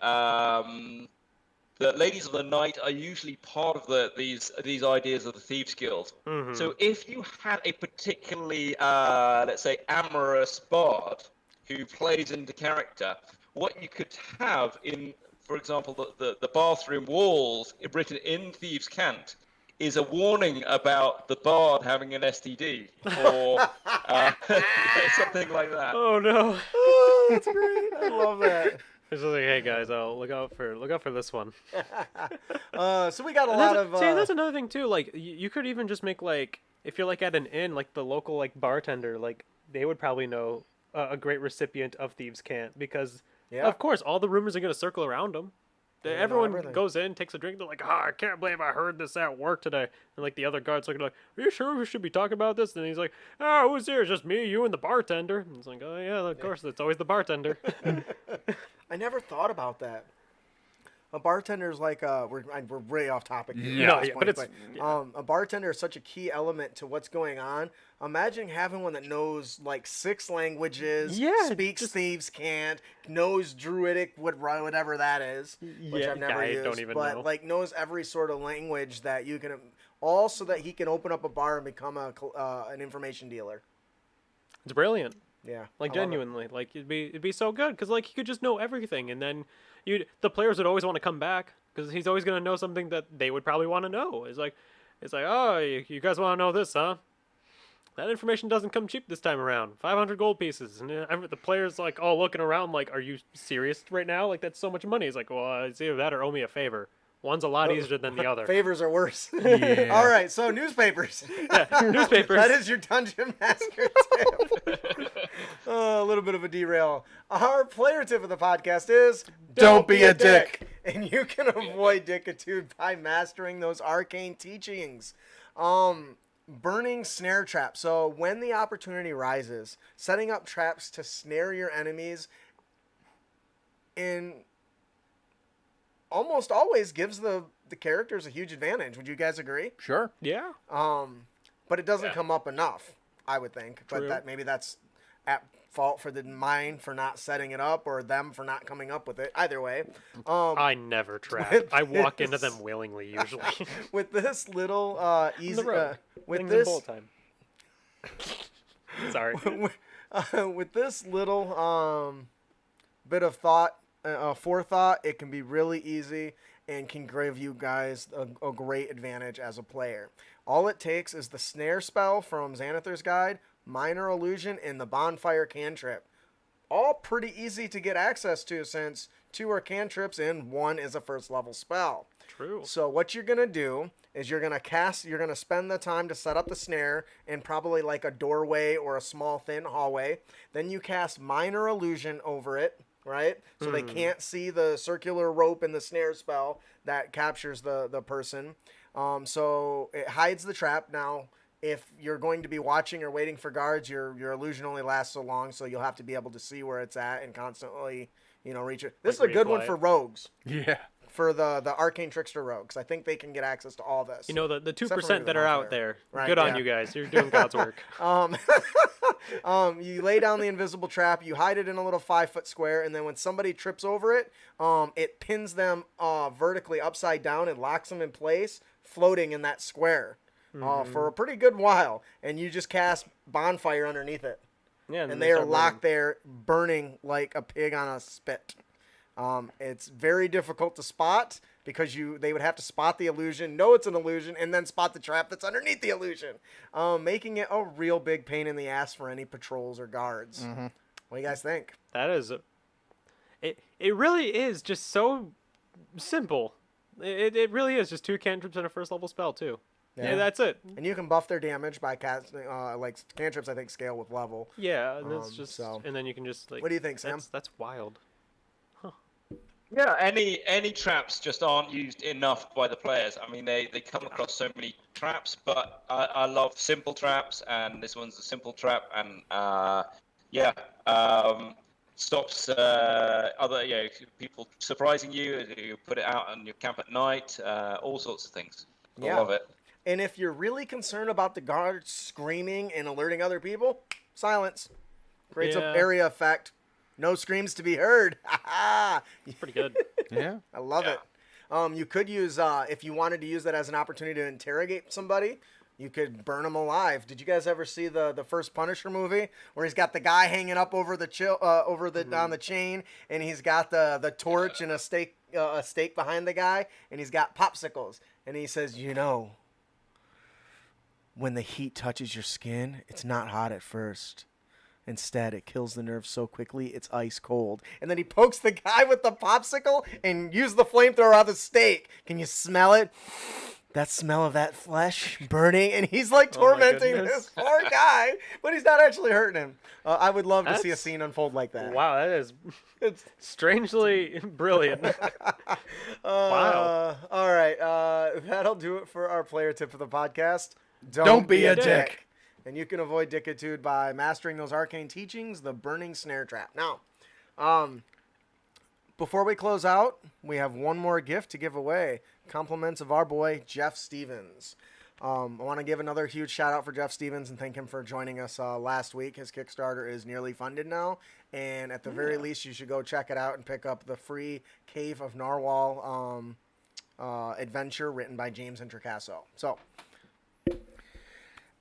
the ladies of the night are usually part of these ideas of the thieves guild. Mhm. So if you had a particularly let's say amorous bard who plays into character, what you could have in for example, the bathroom walls written in Thieves' Cant is a warning about the bard having an STD or something like that. Oh no. Oh, that's great. I love that. It's just like, hey guys, look out for this one. So we got a And lot that's, of. see, that's another thing too. Like, you could even just make like, if you're like at an inn, like the local like bartender, like they would probably know a great recipient of Thieves' Cant because, Yeah. of course, all the rumors are gonna circle around them. They know Everyone everything. goes in, takes a drink. They're like, "Ah, I can't believe I heard this at work today." And like the other guards looking like, "Are you sure we should be talking about this?" And he's like, "Oh, who's here? It's just me, you, and the bartender." And it's like, "Oh yeah, of course, it's always the bartender." I never thought about that. A bartender's like we're way off topic here. Yeah. at this Yeah, but point, it's- a bartender is such a key element to what's going on. Imagine having one that knows like 6 languages, Yeah, speaks Thieves' Cant, knows Druidic, whatever that is, which Yeah, I've never I used, don't even but know. like knows every sort of language that you can, all so that he can open up a bar and become an information dealer. It's brilliant. Yeah, Like I love it. genuinely, like it'd be so good because like he could just know everything, and then the players would always want to come back because he's always gonna know something that they would probably want to know. It's like, oh, you guys want to know this, huh? That information doesn't come cheap this time around. 500 gold pieces, and the players like all looking around like, are you serious right now? Like that's so much money. It's like, well, it's either that or owe me a favor. One's a lot easier than the other. Favors are worse. Yeah. All right, so newspapers. Newspapers. That is your Dungeon Master tip. A little bit of a derail. Our player tip of the podcast is Don't be a dick. And you can avoid dickitude by mastering those arcane teachings. Burning snare traps. So when the opportunity rises, setting up traps to snare your enemies in almost always gives the characters a huge advantage. Would you guys agree? Sure. Yeah. But it doesn't Yeah. come up enough, I would think. True. But maybe that's at fault for the mine for not setting it up or them for not coming up with it. Either way, I never trap. with I walk into this- them willingly usually. with this little On easy the road. with Things in this bullet time. Sorry. with this little bit of thought, forethought, it can be really easy and can give you guys a great advantage as a player. All it takes is the snare spell from Xanathar's Guide, Minor Illusion, and the Bonfire Cantrip. All pretty easy to get access to since 2 are cantrips and 1 is a first level spell. True. So what you're going to do is you're going to spend the time to set up the snare in probably like a doorway or a small thin hallway. Then you cast Minor Illusion over it, right? So they can't see the circular rope in the snare spell that captures the person. So it hides the trap. Now, if you're going to be watching or waiting for guards, your illusion only lasts so long, so you'll have to be able to see where it's at and constantly, reach it. This is a good one reapply for it. rogues. Yeah. For the Arcane Trickster rogues. I think they can get access to all this. You know, the Except for 2% maybe that the are bonfire. out there. Right, Good on yeah. you guys. You're doing God's work. You lay down the invisible trap, you hide it in a little 5-foot square, and then when somebody trips over it, it pins them vertically upside down and locks them in place, floating in that square for a pretty good while. And you just cast Bonfire underneath it. Yeah, And they are locked there, burning like a pig on a spit. It's very difficult to spot because they would have to spot the illusion, know it's an illusion, and then spot the trap that's underneath the illusion, making it a real big pain in the ass for any patrols or guards. What do you guys think? That is... It really is just so simple. It really is just 2 cantrips and a first level spell, too. Yeah, that's it. And you can buff their damage by casting, like cantrips, I think, scale with level. Yeah, and it's just... so- And then you can just, like... What do you think, Sam? That's wild. Yeah, any traps just aren't used enough by the players. I mean, they come across so many traps, but I love simple traps, and this one's a simple trap, and stops other people surprising you. You put it out on your camp at night, all sorts of things. Yeah. I love it. And if you're really concerned about the guards screaming and alerting other people, silence. Creates an Yeah. area effect. No screams to be heard. It's pretty good. Yeah. I love it. You could use, if you wanted to use that as an opportunity to interrogate somebody, you could burn them alive. Did you guys ever see the first Punisher movie where he's got the guy hanging up over the on the chain, and he's got the torch and a stake a stake behind the guy, and he's got popsicles, and he says, when the heat touches your skin, it's not hot at first. Instead, it kills the nerves so quickly, it's ice cold. And then he pokes the guy with the popsicle and uses the flamethrower on the stake. Can you smell it? That smell of that flesh burning, and he's like tormenting this poor guy, but he's not actually hurting him. I would love to see a scene unfold like that. Wow, that is strangely brilliant. Wow. All right, that'll do it for our player tip of the podcast. Don't be a dick. And you can avoid dickitude by mastering those arcane teachings, the burning snare trap. Now, before we close out, we have one more gift to give away. Compliments of our boy, Jeff Stevens. I want to give another huge shout out for Jeff Stevens and thank him for joining us last week. His Kickstarter is nearly funded now. And at the very least, you should go check it out and pick up the free Cave of Narwhal adventure written by James Introcaso. So,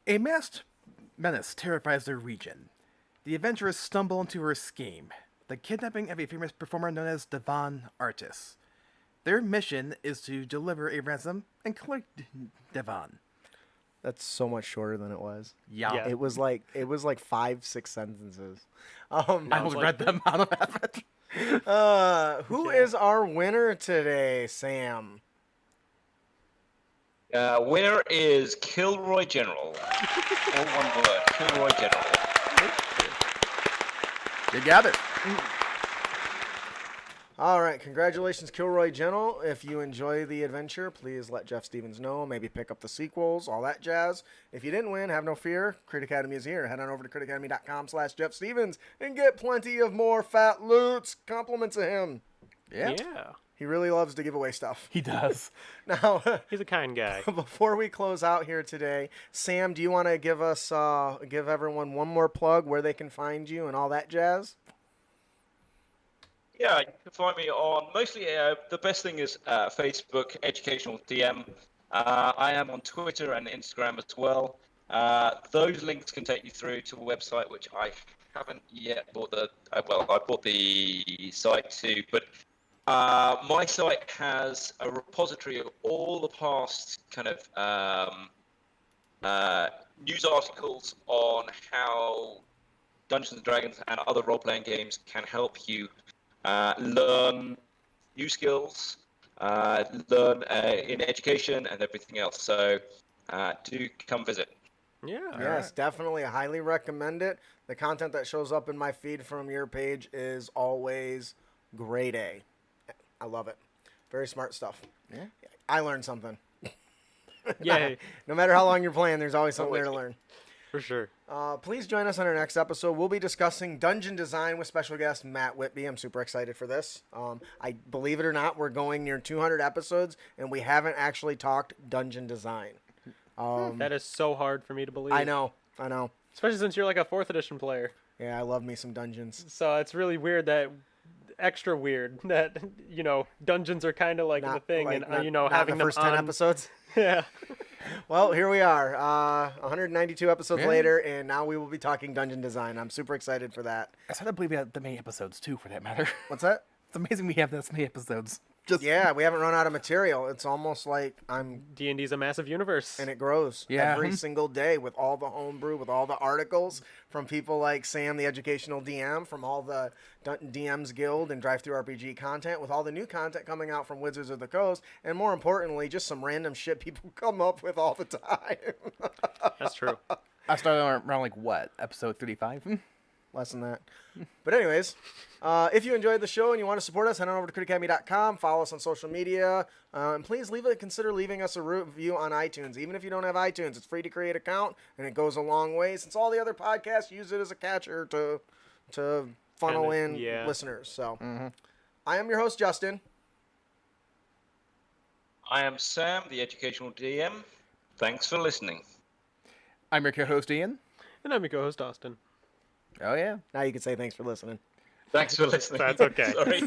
A masked menace terrifies their region. The adventurers stumble into her scheme, the kidnapping of a famous performer known as Devon Artis. Their mission is to deliver a ransom and collect Devon. that's so much shorter than it was. Yeah. It was like 5-6 sentences. I almost read them out of effort. Who is our winner today, Sam? Winner is Kilroy General. All one word, Kilroy General. You got it. All right, congratulations, Kilroy General. If you enjoy the adventure, please let Jeff Stevens know. Maybe pick up the sequels, all that jazz. If you didn't win, have no fear. Crit Academy is here. Head on over to critacademy.com/Jeff Stevens and get plenty of more fat loots. Compliments of him. Yeah. He really loves to give away stuff. He does. Now, He's a kind guy. before we close out here today, Sam, do you want to give everyone one more plug where they can find you and all that jazz? Yeah, you can find me on mostly the best thing is Facebook, Educational DM. I am on Twitter and Instagram as well. Those links can take you through to a website which I haven't yet bought I bought the site too, but my site has a repository of all the past kind of news articles on how Dungeons and Dragons and other role-playing games can help you learn new skills, learn in education and everything else. So do come visit. Yeah. Yes, definitely. I highly recommend it. The content that shows up in my feed from your page is always grade A. I love it. Very smart stuff. Yeah. I learned something. Yay. No matter how long you're playing, there's always something there to learn. For sure. Please join us on our next episode. We'll be discussing dungeon design with special guest Matt Whitby. I'm super excited for this. I believe it or not, we're going near 200 episodes, and we haven't actually talked dungeon design. That is so hard for me to believe. I know. Especially since you're like a 4th edition player. Yeah, I love me some dungeons. So it's really weird extra weird that, dungeons are kind of like the thing like, and, not having the first them 10 on. episodes. Yeah. Well, here we are, 192 episodes later, and now we will be talking dungeon design. I'm super excited for that. I started to believe we had that many episodes, too, for that matter. What's that? It's amazing we have this many episodes. Yeah, we haven't run out of material. It's almost like D&D's a massive universe. and it grows every single day with all the homebrew, with all the articles from people like Sam, the educational DM, from all the DMs Guild and Drive Through RPG content, with all the new content coming out from Wizards of the Coast, and more importantly, just some random shit people come up with all the time. That's true. I started around, episode 35? Less than that. But anyways, if you enjoyed the show and you want to support us, head on over to critacademy.com, follow us on social media, and please consider leaving us a review on iTunes. Even if you don't have iTunes, it's free to create an account, and it goes a long way. Since all the other podcasts use it as a catcher to funnel in listeners. So I am your host, Justin. I am Sam, the Educational DM. Thanks for listening. I'm your co-host, Ian. And I'm your co-host, Austin. Oh, yeah. Now you can say thanks for listening. Thanks for listening. That's okay. Sorry.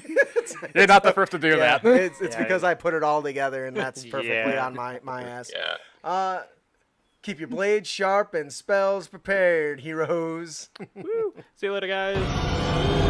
You're not the first to do that. It's because I put it all togetger, and that's perfectly on my ass. Yeah. Keep your blades sharp and spells prepared, heroes. Woo. See you later, guys.